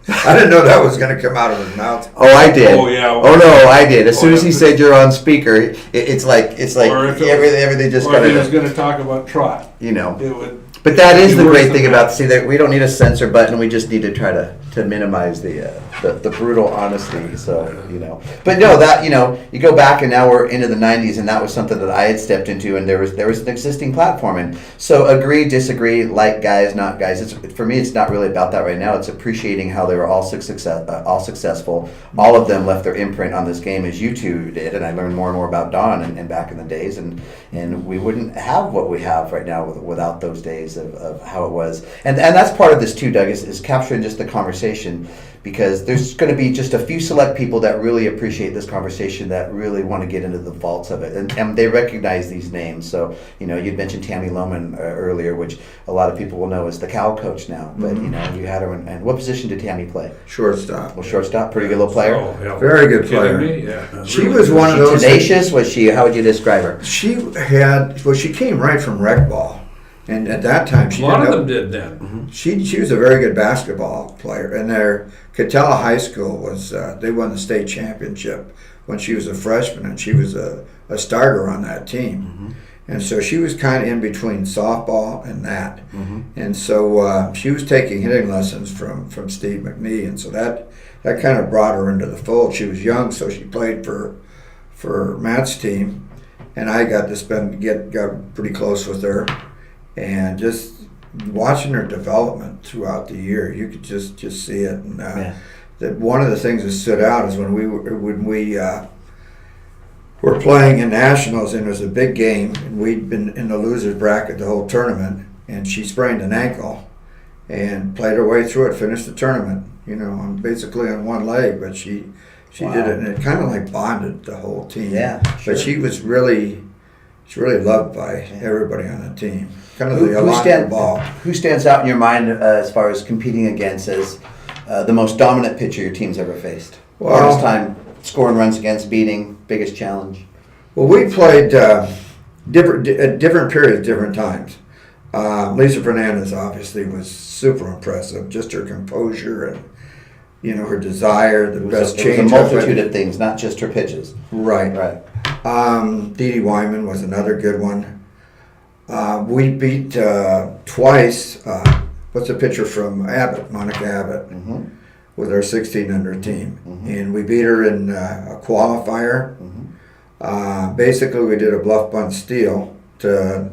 I didn't know that was going to come out of his mouth. Oh, I did. Oh, yeah. Oh no, I did. As soon as he said you're on speaker, it's like Or if it was- everything just Or if he was kind going to talk about Trot, of. it would. But that is be the worse great than thing that. about that we don't need a censor button. We just need to try to minimize the brutal honesty. So but no, that you go back and now we're into the '90s, and that was something that I had stepped into, and there was an existing platform, and so agree, disagree, like guys, not guys. For me, it's not really about that right now. It's appreciating how they were all successful. All of them left their imprint on this game as you two did, and I learned more and more about Don and back in the days, and we wouldn't have what we have right now without those days of how it was. And that's part of this too, Doug, is capturing just the conversation, because there's going to be just a few select people that really appreciate this conversation, that really want to get into the vaults of it, and they recognize these names. So you'd mentioned Tammy Lohman earlier, which a lot of people will know as the Cal coach now, but you had her and what position did Tammy play? Shortstop. Well, shortstop, pretty good little player. Oh, hell. Very good Kidding player. me? Yeah. She was one of those. Tenacious? Was she? How would you describe her? She came right from rec ball, and at that time A lot of them didn't did then. Mm-hmm. She was a very good basketball player, and their Catella High School was they won the state championship when she was a freshman, and she was a starter on that team. Mm-hmm. And so she was kind of in between softball and that. Mm-hmm. And so she was taking hitting lessons from Steve McNee, and so that kind of brought her into the fold. She was young, so she played for Matt's team, and I got to got pretty close with her, and just watching her development throughout the year, you could just see it. And that one of the things that stood out is when we were playing in nationals, and it was a big game, and we'd been in the losers bracket the whole tournament, and she sprained an ankle and played her way through it, finished the tournament, basically on one leg, but she Wow. did it, and it kind of like bonded the whole team. Yeah, sure. But she was really loved by everybody on the team. Kind of Who the Alonzo ball. Who stands out in your mind as far as competing against as the most dominant pitcher your team's ever faced? Well- Hardest time scoring runs against, beating, biggest challenge? Well, we played at different periods, different times. Lisa Fernandez obviously was super impressive. Just her composure and her desire, the best It was change. a multitude of things, not just her pitches. Right. Dee Dee Wyman was another good one. We beat twice. What's the pitcher from Abbott, Monica Abbott, with our 1600 team, and we beat her in a qualifier. Basically, we did a bluff bunt steal to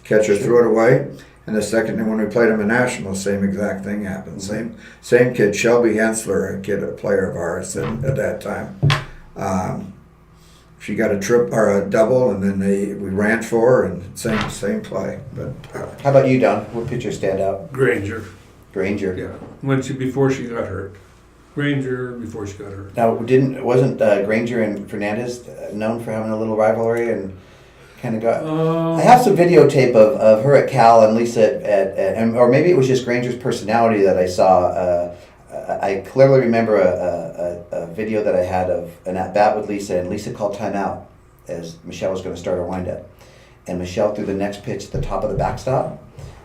catch her, threw it away. And the second, when we played them in nationals, same exact thing happened. Same kid, Shelby Hensler, a player of ours at that time. She got a trip or a double, and then we ran for her, and same play. But How about you, Don? What pitcher stand out? Granger. Granger. Yeah. Before she got hurt. Granger before she got hurt. Now, wasn't Granger and Fernandez known for having a little rivalry and kind of got. I have some videotape of her at Cal and Lisa or maybe it was just Granger's personality that I saw. I clearly remember a video that I had of an at bat with Lisa, and Lisa called timeout as Michelle was going to start her windup, and Michelle threw the next pitch at the top of the backstop,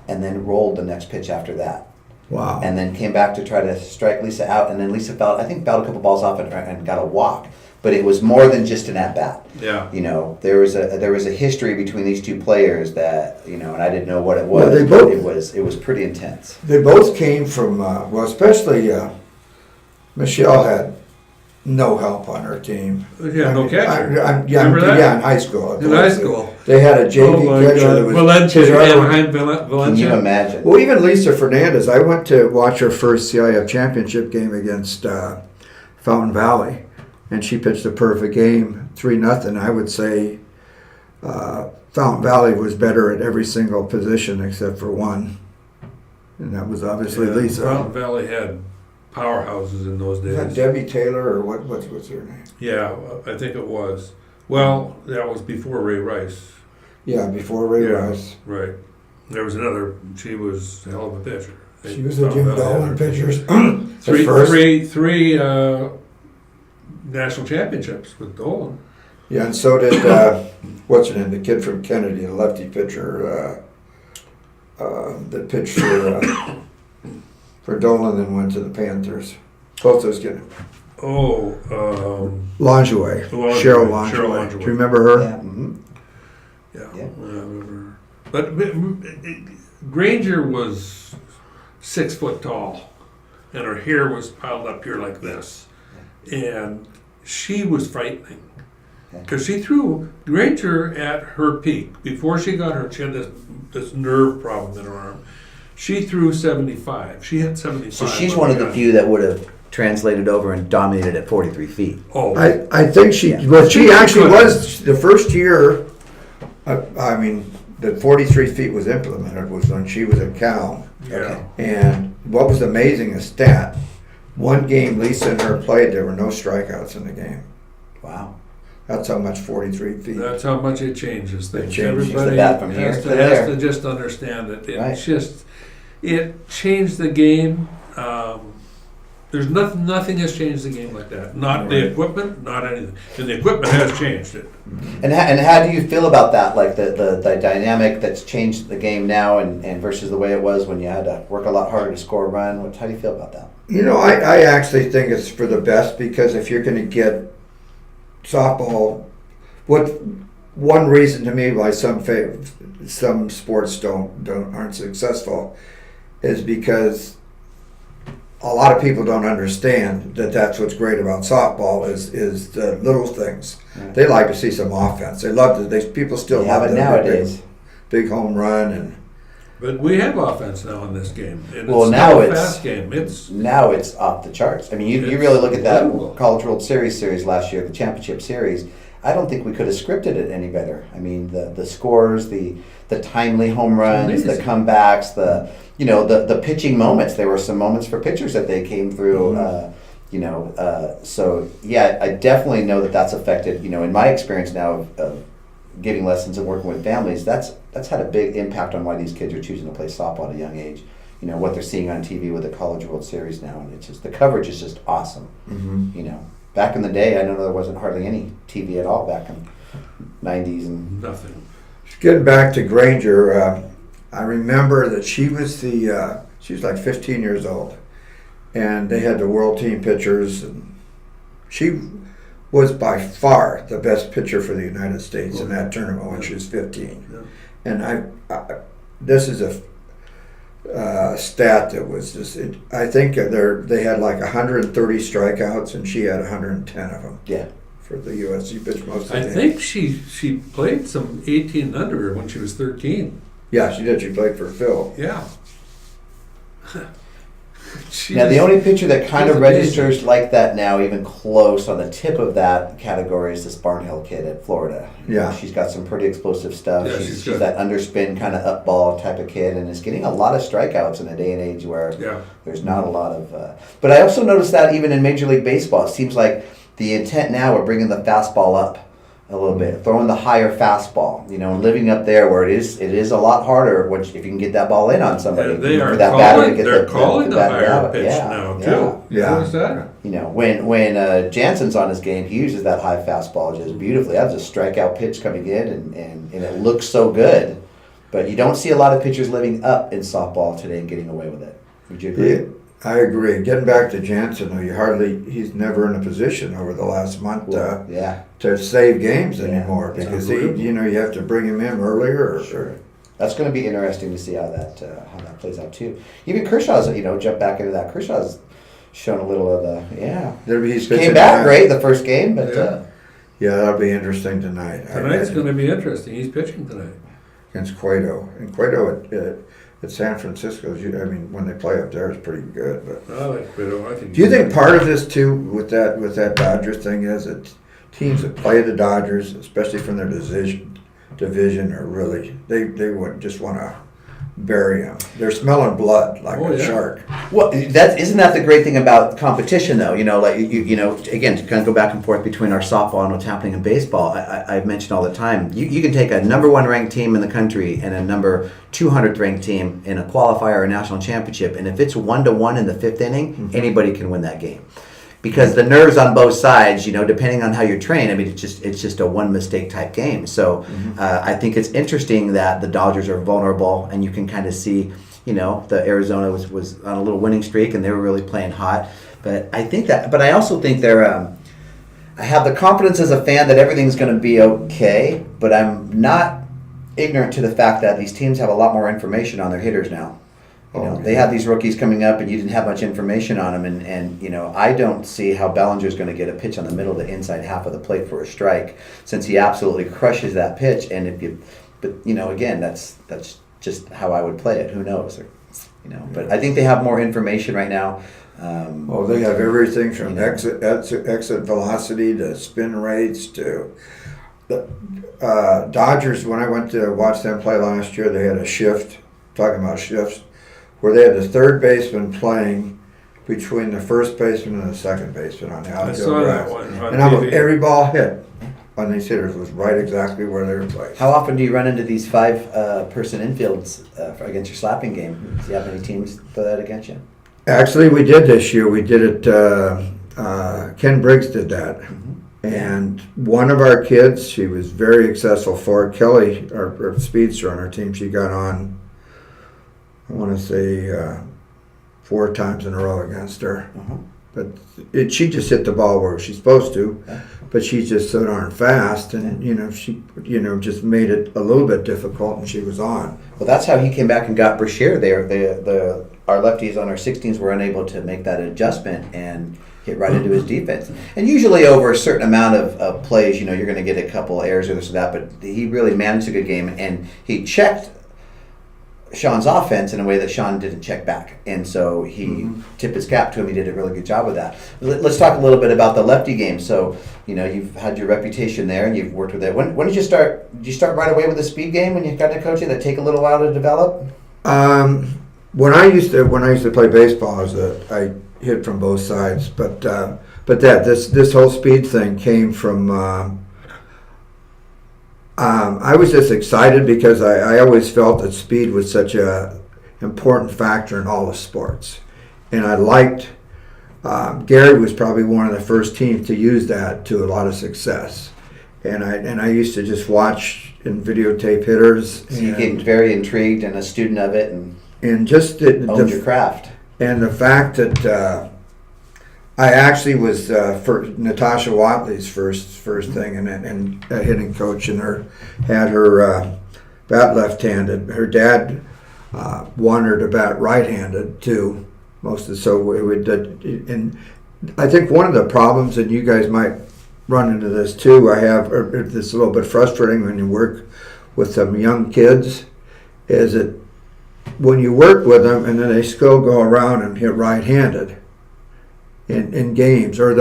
and then rolled the next pitch after that. Wow. And then came back to try to strike Lisa out, and then Lisa fouled a couple balls off and got a walk. But it was more than just an at bat. Yeah. You know, there was a history between these two players that, and I didn't know what it was. Well, but it was pretty intense. They both came from especially Michelle had no help on her team. Yeah, no catcher. Remember that? Yeah, in high school. In high school. They had a JV catcher that was behind Valencia. Can you imagine? Well, even Lisa Fernandez, I went to watch her first CIF championship game against Fountain Valley, and she pitched a perfect game, 3-0. I would say Fountain Valley was better at every single position except for one, and that was obviously Lisa. Fountain Valley had powerhouses in those days. Was that Debbie Taylor or what's her name? Yeah, I think it was. Well, that was before Ray Rice. Yeah, before Ray Rice. Right. There was another. She was a hell of a pitcher. She was a Jim Dolan pitcher. Three national championships with Dolan. Yeah, and so did what's her name? The kid from Kennedy, the lefty pitcher that pitched for Dolan and went to the Panthers. Both those kids. Longeway. Cheryl Longeway. Do you remember her? Yeah. Mm-hmm. Yeah. I remember. But Granger was 6 foot tall, and her hair was piled up here like this, and she was frightening because she threw Granger at her peak before she got her. She had this nerve problem in her arm. She threw 75. She hit 75. So she's one of the few that would have translated over and dominated at 43 feet. Oh, I think she actually was the first year. I mean, the 43 feet was implemented was when she was at Cal. Yeah. And what was amazing is stat. One game Lisa and her played, there were no strikeouts in the game. Wow. That's how much 43 feet. That's how much it changes things. It changes Everybody the bat from here has to to there. just understand that Right. it changed the game. There's nothing has changed the game like that. Not the equipment, not anything. And the equipment has changed it. And how do you feel about that? Like the dynamic that's changed the game now and versus the way it was when you had to work a lot harder to score a run? How do you feel about that? I actually think it's for the best because if you're going to get softball, one reason to me why some sports aren't successful is because a lot of people don't understand that that's what's great about softball is the little things. Right. They like to see some offense. They love it. People still have it nowadays. Big home run But we have offense now in this game. And well, it's now a fast game. Now it's off the charts. I mean, you really look at that College World Series last year, the championship series. I don't think we could have scripted it any better. I mean, the scores, the timely home runs, the comebacks, the pitching moments. There were some moments for pitchers that they came through. So yeah, I definitely know that that's affected. In my experience now of giving lessons and working with families, that's had a big impact on why these kids are choosing to play softball at a young age. What they're seeing on TV with the College World Series now, and it's just the coverage is just awesome. Mm-hmm. Back in the day, I know there wasn't hardly any TV at all back in the 90s and nothing. Getting back to Granger, I remember that she was like 15 years old, and they had the world team pitchers, and she was by far the best pitcher for the United States in that tournament when she was 15. Yeah. And this is a stat that was just, I think they had like 130 strikeouts and she had 110 of them. Yeah. For the U.S. She pitched most of the I think she played some 18 under when she was 13. Yeah, she did. She played for Phil. Yeah. Now, the only pitcher that kind of registers like that now, even close on the tip of that category, is this Barnhill kid at Florida. Yeah. She's got some pretty explosive stuff. Yeah, she's that underspin kind of up ball type of kid and is getting a lot of strikeouts in a day and age where there's not a lot of... But I also noticed that even in Major League Baseball, it seems like the intent now of bringing the fastball up a little bit, throwing the higher fastball, and living up there where it is a lot harder if you can get that ball in on somebody. And they are for that batter to get they're calling the higher out. pitch now too. Yeah. Notice that? When Jansen's on his game, he uses that high fastball just beautifully. That's a strikeout pitch coming in, and it looks so good. But you don't see a lot of pitchers living up in softball today and getting away with it. Would you agree? Yeah, I agree. Getting back to Jansen, though, he's never in a position over the last month to save games anymore because you have to bring him in earlier. Sure. That's going to be interesting to see how that plays out too. Even Kershaw's, jump back into that. Kershaw's shown a little of He's came back great the first game, but that'll be interesting tonight. Tonight's going to be interesting. He's pitching tonight against Cueto, and Cueto at San Francisco. When they play up there, it's pretty good. But I like Cueto. do you think part of this too with that Dodgers thing is that teams that play the Dodgers, especially from their division, are really they would just want to bury them. They're smelling blood like a shark. Well, isn't that the great thing about competition, though? Again, to kind of go back and forth between our softball and what's happening in baseball. I've mentioned all the time. You can take a number 1 ranked team in the country and a number 200th ranked team in a qualifier or a national championship, and if it's 1-1 in the 5th inning, anybody can win that game. Because the nerves on both sides, depending on how you're trained, it's just a one mistake type game. So I think it's interesting that the Dodgers are vulnerable, and you can kind of see, the Arizona was on a little winning streak, and they were really playing hot. But I also think I have the confidence as a fan that everything's going to be okay. But I'm not ignorant to the fact that these teams have a lot more information on their hitters now. They have these rookies coming up, and you didn't have much information on them. And I don't see how Bellinger's going to get a pitch on the middle of the inside half of the plate for a strike, since he absolutely crushes that pitch. And again, that's just how I would play it. Who knows? But I think they have more information right now. They have everything from exit velocity to spin rates to the Dodgers. When I went to watch them play last year, they had a shift. Talking about shifts. Where they had the third baseman playing between the first baseman and the second baseman on the outfield grass. And every ball hit on these hitters was right exactly where they were placed. How often do you run into these 5-person infields against your slapping game? Do you have any teams throw that against you? Actually, we did this year. We did it. Ken Briggs did that. And one of our kids, she was very successful for it. Kelly, our speedster on our team, she got on, I want to say 4 times in a row against her. But she just hit the ball where she's supposed to, but she's just so darn fast, and she just made it a little bit difficult, and she was on. Well, that's how he came back and got Brashear there. Our lefties on our 16s were unable to make that adjustment and hit right into his defense. And usually over a certain amount of plays, you're going to get a couple errors or this or that, but he really managed a good game, and he checked Sean's offense in a way that Sean didn't check back, and so he tipped his cap to him. He did a really good job with that. Let's talk a little bit about the lefty game. So you've had your reputation there, and you've worked with it. When did you start? Did you start right away with the speed game when you got to coaching? That take a little while to develop? When I used to play baseball, I hit from both sides, but this whole speed thing came from. I was just excited because I always felt that speed was such a important factor in all the sports, and I liked. Gary was probably one of the first teams to use that to a lot of success, and I used to just watch and videotape hitters. So you get very intrigued and a student of it, and just owned your craft. And the fact that I actually was for Natasha Watley's first thing, and a hitting coach, and had her bat left-handed. Her dad wanted her to bat right-handed too. And I think one of the problems, and you guys might run into this too, it's a little bit frustrating when you work with some young kids, is that when you work with them and then they still go around and hit right-handed in games, or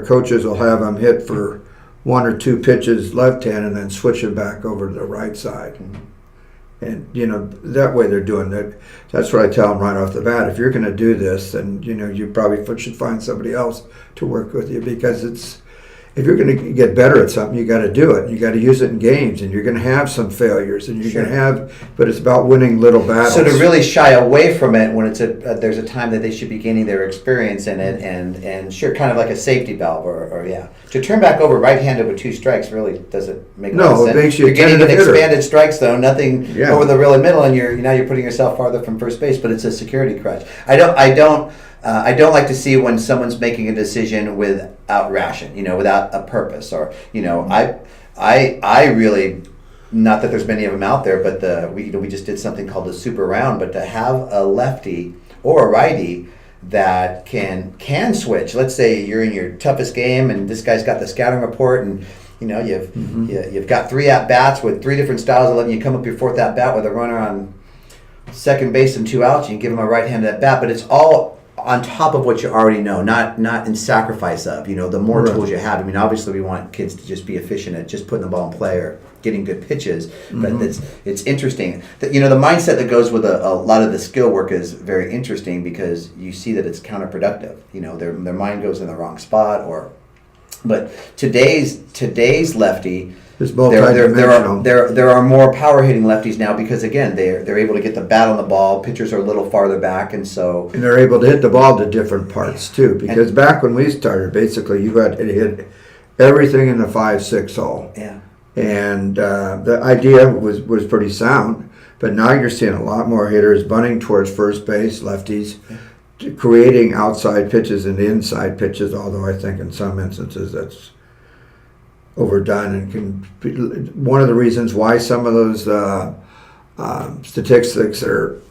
coaches will have them hit for 1 or 2 pitches left-handed and then switch it back over to the right side. And that way they're doing that. That's what I tell them right off the bat. If you're going to do this, then you probably should find somebody else to work with you, because if you're going to get better at something, you got to do it. You got to use it in games, and you're going to have some failures, and you're going to have. But it's about winning little battles. So to really shy away from it when it's there's a time that they should be gaining their experience in it, and sure, kind of like a safety valve, or to turn back over right-handed with 2 strikes really doesn't make a lot of sense. No, it makes you You're getting an hitter. expanded strikes though, nothing over the really middle, and you're putting yourself farther from first base, but it's a security crutch. I don't like to see when someone's making a decision without ration, without a purpose, or I really, not that there's many of them out there, but we just did something called the super round. But to have a lefty or a righty that can switch. Let's say you're in your toughest game, and this guy's got the scouting report, and you've got 3 at bats with 3 different styles of letting you come up your 4th at bat with a runner on second base and 2 outs. You can give him a right-handed at bat, but it's all on top of what you already know, not in sacrifice of. The more tools you have. I mean, obviously we want kids to just be efficient at just putting the ball in play or getting good pitches. But it's interesting that the mindset that goes with a lot of the skill work is very interesting, because you see that it's counterproductive. Their mind goes in the wrong spot. But today's lefty. There are more power hitting lefties now, because again they're able to get the bat on the ball. Pitchers are a little farther back, and they're able to hit the ball to different parts too. Because back when we started, basically you had to hit everything in the 5-6 hole. Yeah. And the idea was pretty sound, but now you're seeing a lot more hitters bunting towards first base, lefties, creating outside pitches and inside pitches. Although I think in some instances that's overdone, and can be one of the reasons why some of those statistics are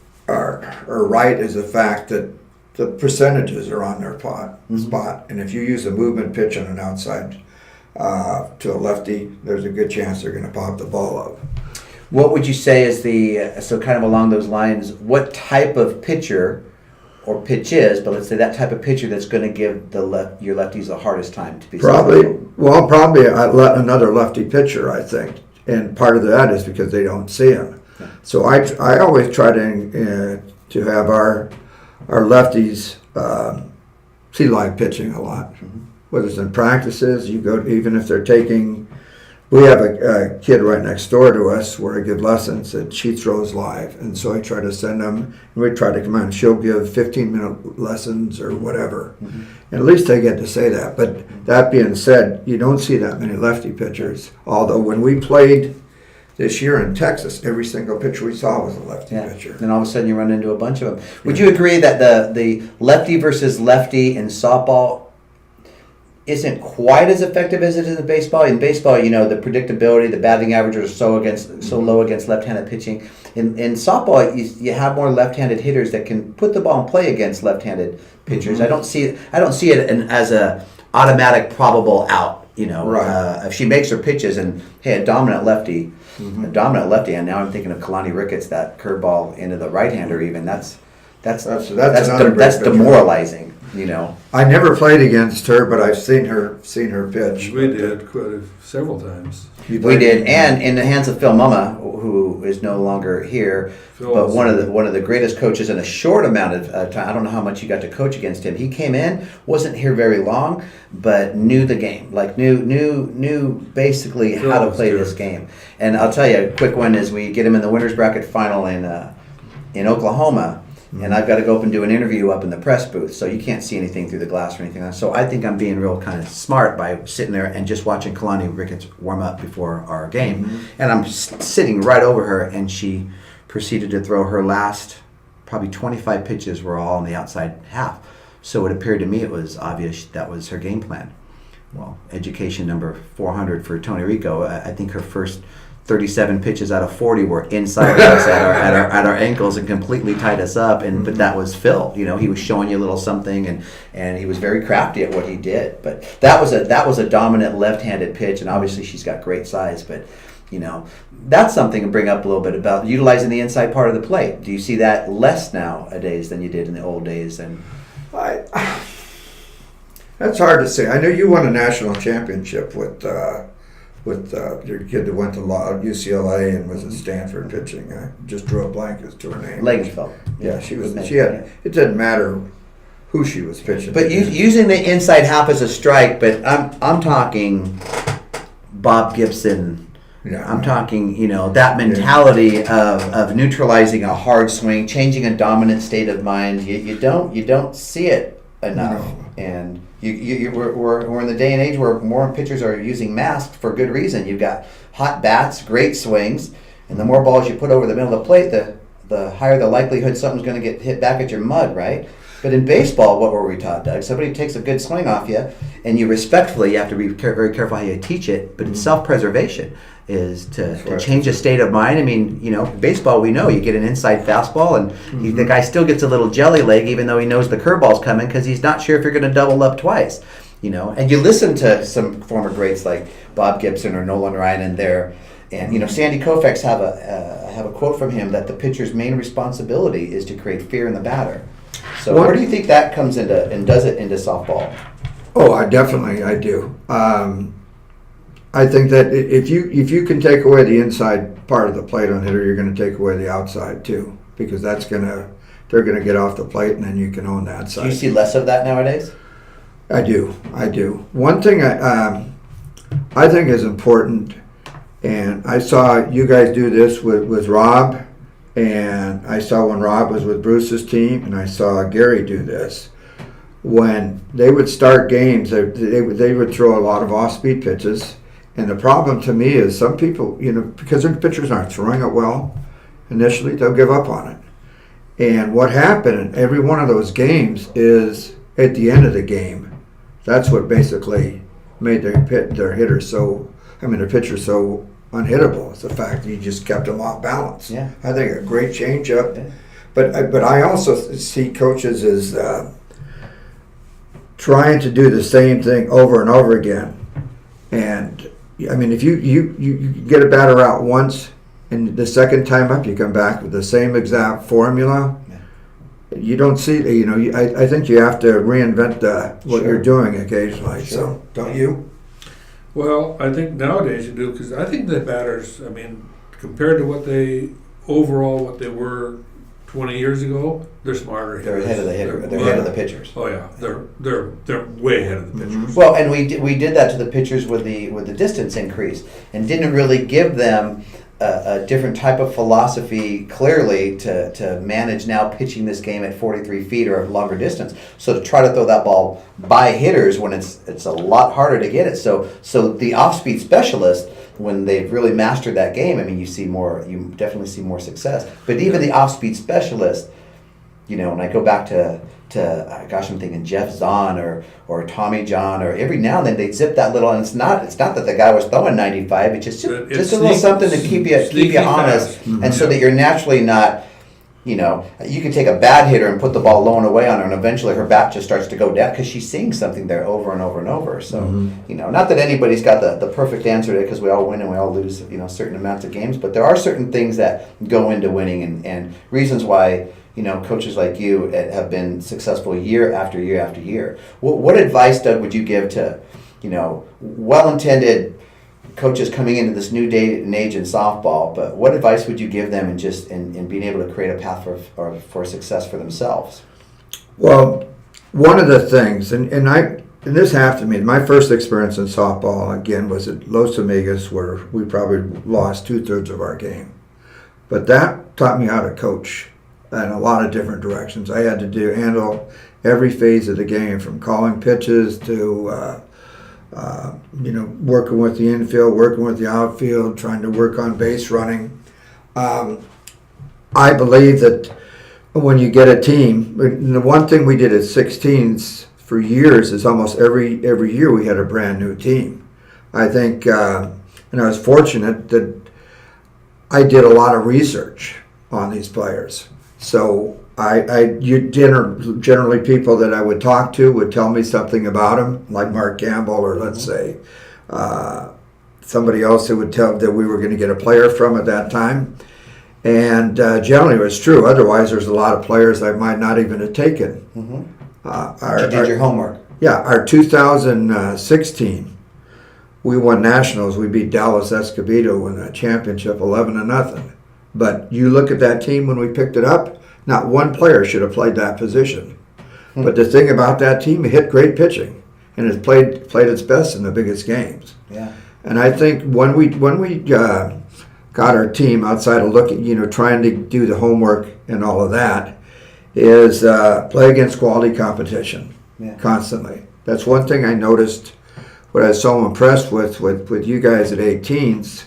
right is the fact that the percentages are on their spot, and if you use a movement pitch on an outside to a lefty, there's a good chance they're going to pop the ball up. What would you say is so kind of along those lines, what type of pitcher or pitch is, but let's say that type of pitcher that's going to give your lefties the hardest time to be probably another lefty pitcher, I think, and part of that is because they don't see him. Yeah. So I always try to have our lefties see live pitching a lot, whether it's in practices. You go, even if they're taking. We have a kid right next door to us where I give lessons, and she throws live. And so I try to send them, and we try to come out, and she'll give 15-minute lessons or whatever. And at least they get to say that. But that being said, you don't see that many lefty pitchers. Although when we played this year in Texas, every single pitcher we saw was a lefty pitcher. And all of a sudden you run into a bunch of them. Would you agree that the lefty versus lefty in softball isn't quite as effective as it is in baseball? In baseball, the predictability, the batting averages are so low against left-handed pitching. In softball, you have more left-handed hitters that can put the ball in play against left-handed pitchers. I don't see it as a automatic probable out. Right. If she makes her pitches and a dominant lefty, and now I'm thinking of Kalani Ricketts, that curveball into the right-hander. Even that's demoralizing. I never played against her, but I've seen her pitch. We did several times. We did, and in the hands of Phil Mumma, who is no longer here, but one of the greatest coaches in a short amount of time. I don't know how much you got to coach against him. He came in, wasn't here very long, but knew the game, knew basically how to play this game. And I'll tell you a quick one is we get him in the winners bracket final in Oklahoma. And I've got to go up and do an interview up in the press booth, so you can't see anything through the glass or anything. So I think I'm being real kind of smart by sitting there and just watching Kalani Ricketts warm up before our game. And I'm sitting right over her, and she proceeded to throw her last probably 25 pitches were all on the outside half. So it appeared to me it was obvious that was her game plan. Well, education number 400 for Tony Rico. I think her first 37 pitches out of 40 were inside us at our ankles and completely tied us up. But that was Phil. He was showing you a little something, and he was very crafty at what he did. But that was a dominant left-handed pitch, and obviously she's got great size. But that's something to bring up a little bit about utilizing the inside part of the plate. Do you see that less nowadays than you did in the old days? And that's hard to say. I know you won a national championship with your kid that went to UCLA and was at Stanford pitching. I just drew a blank as to her name. Langenfeld. Yeah, she was. She had. It didn't matter who she was pitching. But using the inside half as a strike, but I'm talking Bob Gibson. Yeah. I'm talking, that mentality of neutralizing a hard swing, changing a dominant state of mind. You don't see it enough, No. and we're in the day and age where more pitchers are using masks for good reason. You've got hot bats, great swings, and the more balls you put over the middle of the plate, the higher the likelihood something's going to get hit back at your mud, right? But in baseball, what were we taught, Doug? Somebody takes a good swing off you, and you have to be very careful how you teach it, but it's self-preservation is to change a state of mind. I mean, baseball, we know you get an inside fastball, and the guy still gets a little jelly leg, even though he knows the curveball's coming, because he's not sure if you're going to double up twice. And you listen to some former greats like Bob Gibson or Nolan Ryan, and Sandy Koufax have a quote from him that the pitcher's main responsibility is to create fear in the batter. So where do you think that comes into and does it into softball? Oh, I do. I think that if you can take away the inside part of the plate on hitter, you're going to take away the outside too, because they're going to get off the plate, and then you can own that side. Do you see less of that nowadays? I do. One thing I think is important, and I saw you guys do this with Rob, and I saw when Rob was with Bruce's team, and I saw Gary do this. When they would start games, they would throw a lot of off-speed pitches. And the problem to me is some people, because their pitchers aren't throwing it well initially, they'll give up on it. And what happened in every one of those games is at the end of the game, that's what basically made their pitcher so unhittable. It's the fact that you just kept them off balance. Yeah. I think a great changeup. Yeah. But I also see coaches as trying to do the same thing over and over again. And I mean, if you get a batter out once, and the second time up you come back with the same exact formula, you don't see. I think you have to reinvent what you're doing occasionally. Sure. So don't you? Well, I think nowadays you do, because I think the batters, compared to what they were 20 years ago, they're smarter. They're ahead of the hitter. They're ahead of the pitchers. Oh yeah, they're way ahead of the pitchers. Well, and we did that to the pitchers with the distance increase, and didn't really give them a different type of philosophy clearly to manage now pitching this game at 43 feet or a longer distance. So to try to throw that ball by hitters when it's a lot harder to get it. So the off-speed specialist, when they've really mastered that game, you definitely see more success. But even the off-speed specialist, when I go back to I'm thinking Jeff Zahn or Tommy John, or every now and then they'd zip that little, and it's not that the guy was throwing 95, it's just a little something to keep you honest, and so that you're naturally not, you can take a bad hitter and put the ball low and away on her, and eventually her bat just starts to go down because she's seeing something there over and over and over. So, not that anybody's got the perfect answer to it, because we all win and we all lose, certain amounts of games, but there are certain things that go into winning and reasons why, coaches like you have been successful year after year after year. What advice, Doug, would you give to, well-intended coaches coming into this new day and age in softball, but what advice would you give them in being able to create a path for success for themselves? Well, one of the things, and this happened to me, my first experience in softball, again, was at Los Amigos, where we probably lost 2/3 of our game. But that taught me how to coach in a lot of different directions. I had to handle every phase of the game, from calling pitches to working with the infield, working with the outfield, trying to work on base running. I believe that when you get a team, the one thing we did at 16s for years is almost every year we had a brand new team. I think, and I was fortunate that I did a lot of research on these players. So generally people that I would talk to would tell me something about them, like Mark Gamble, or let's say somebody else who would tell that we were going to get a player from at that time. And generally it was true. Otherwise, there's a lot of players I might not even have taken. You did your homework. Yeah, our 2016, we won nationals. We beat Dallas Escobedo in a championship 11-0. But you look at that team when we picked it up, not one player should have played that position. But the thing about that team, it hit great pitching, and it played its best in the biggest games. Yeah. And I think when we got our team outside of looking, trying to do the homework and all of that, is play against quality competition constantly. That's one thing I noticed. What I was so impressed with you guys at 18s,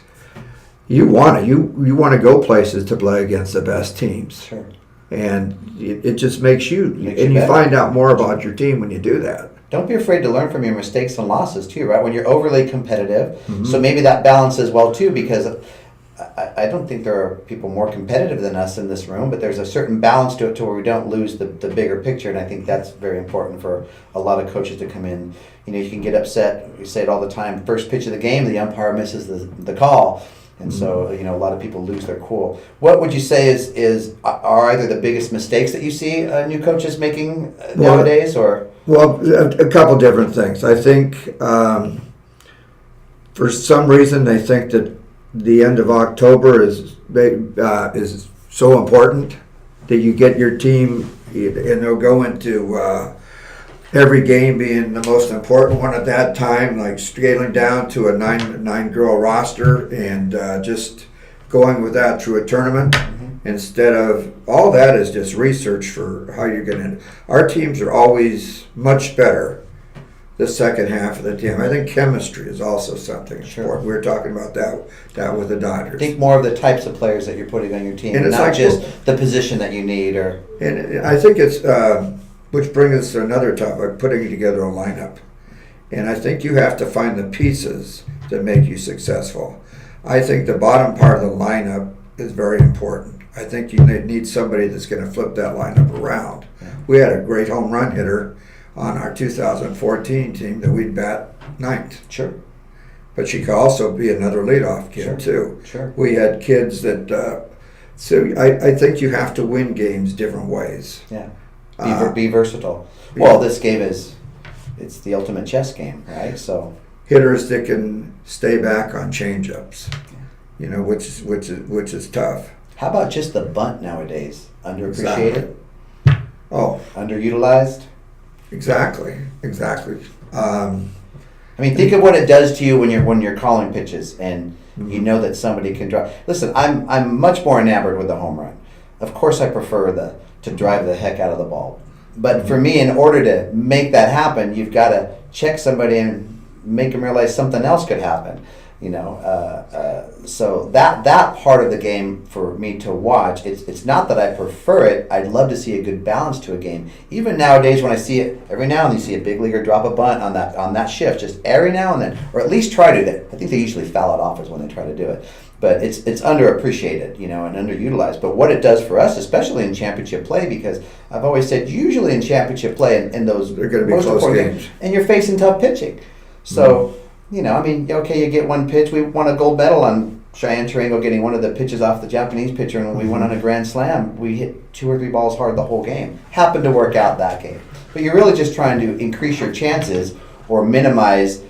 you want to go places to play against the best teams. Sure. And it just makes you better. find out more about your team when you do that. Don't be afraid to learn from your mistakes and losses too, right? When you're overly competitive, Mm-hmm. so maybe that balances well too, because I don't think there are people more competitive than us in this room, but there's a certain balance to it to where we don't lose the bigger picture, and I think that's very important for a lot of coaches to come in. You can get upset, we say it all the time, first pitch of the game, the umpire misses the call, and so a lot of people lose their cool. What would you say are either the biggest mistakes that you see new coaches making nowadays, or? Well, a couple different things. I think for some reason they think that the end of October is so important that you get your team, and they'll go into every game being the most important one at that time, like scaling down to a nine girl roster and just going with that through a tournament. Instead of all that is just research for how you're going to. Our teams are always much better the second half of the team. I think chemistry is also something important. We were talking about that with the Dodgers. Think more of the types of players that you're putting on your team, And and it's not like- just the position that you need. And I think it's, which brings us to another topic, putting together a lineup. And I think you have to find the pieces that make you successful. I think the bottom part of the lineup is very important. I think you need somebody that's going to flip that lineup around. We had a great home run hitter on our 2014 team that we'd bat ninth. Sure. But she could also be another leadoff kid too. Sure. We had kids that, so I think you have to win games different ways. Yeah. Be versatile. Well, this game it's the ultimate chess game, right? So Hitters that can stay back on changeups, which is tough. how about just the bunt nowadays? Underappreciated? Oh, Underutilized? exactly. I mean, think of what it does to you when you're calling pitches and you know that somebody can drive. Listen, I'm much more enamored with the home run. Of course, I prefer to drive the heck out of the ball. But for me, in order to make that happen, you've got to check somebody and make them realize something else could happen. So that part of the game for me to watch, it's not that I prefer it. I'd love to see a good balance to a game. Even nowadays, when I see it, every now and then you see a big leaguer drop a bunt on that shift, just every now and then, or at least try to. I think they usually foul it off is when they try to do it. But it's underappreciated, and underutilized. But what it does for us, especially in championship play, because I've always said usually in championship play in those They're going to be most close important games, and you're facing tough pitching. So. Okay, you get one pitch. We won a gold medal on Cheyenne Tarango getting one of the pitches off the Japanese pitcher, and when we went on a grand slam, we hit 2 or 3 balls hard the whole game. Happened to work out that game. But you're really just trying to increase your chances or minimize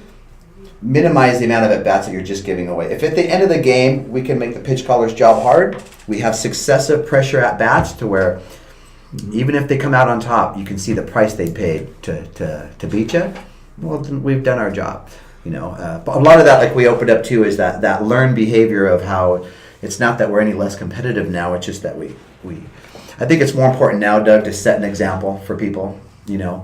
the amount of at-bats that you're just giving away. If at the end of the game we can make the pitch caller's job hard, we have successive pressure at-bats to where even if they come out on top, you can see the price they paid to beat you, well, then we've done our job. But a lot of that, like we opened up to, is that learned behavior of how it's not that we're any less competitive now. It's just that we I think it's more important now, Doug, to set an example for people,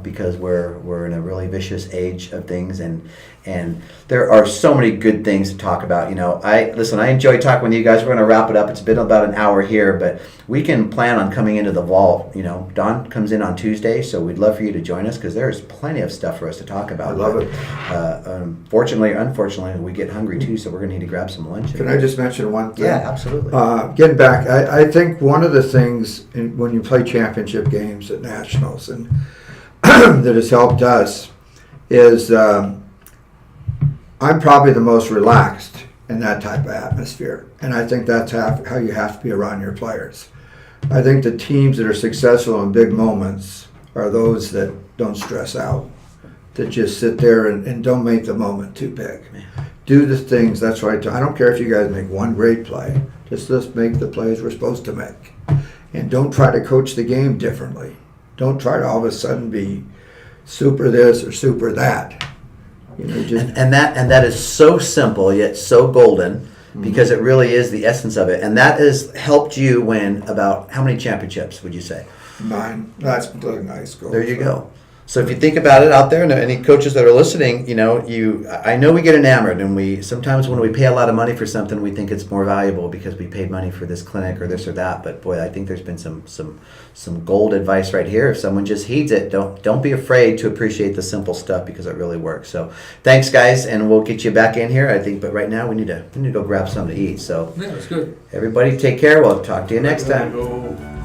because we're in a really vicious age of things, and there are so many good things to talk about. I enjoy talking with you guys. We're going to wrap it up. It's been about an hour here, but we can plan on coming into the vault. Don comes in on Tuesday, so we'd love for you to join us because there's plenty of stuff for us to talk about. I love it. Fortunately or unfortunately, we get hungry too, so we're going to need to grab some lunch. Can I just mention one thing? Yeah, absolutely. Getting back, I think one of the things when you play championship games at Nationals and that has helped us is I'm probably the most relaxed in that type of atmosphere, and I think that's how you have to be around your players. I think the teams that are successful in big moments are those that don't stress out, that just sit there and don't make the moment too big. Do the things, that's right. I don't care if you guys make one great play, just let's make the plays we're supposed to make. And don't try to coach the game differently. Don't try to all of a sudden be super this or super that. You know, just And that is so simple yet so golden, because it really is the essence of it. And that has helped you win about how many championships would you say? 9. That's the nice goal. There you go. So if you think about it out there, and any coaches that are listening, you know, I know we get enamored, and we sometimes when we pay a lot of money for something, we think it's more valuable because we paid money for this clinic or this or that. But boy, I think there's been some gold advice right here. If someone just heeds it, don't be afraid to appreciate the simple stuff, because it really works. So thanks, guys, and we'll get you back in here, I think. But right now we need to go grab something to eat. So Yeah, that's good. everybody, take care. We'll talk to you next time. Go.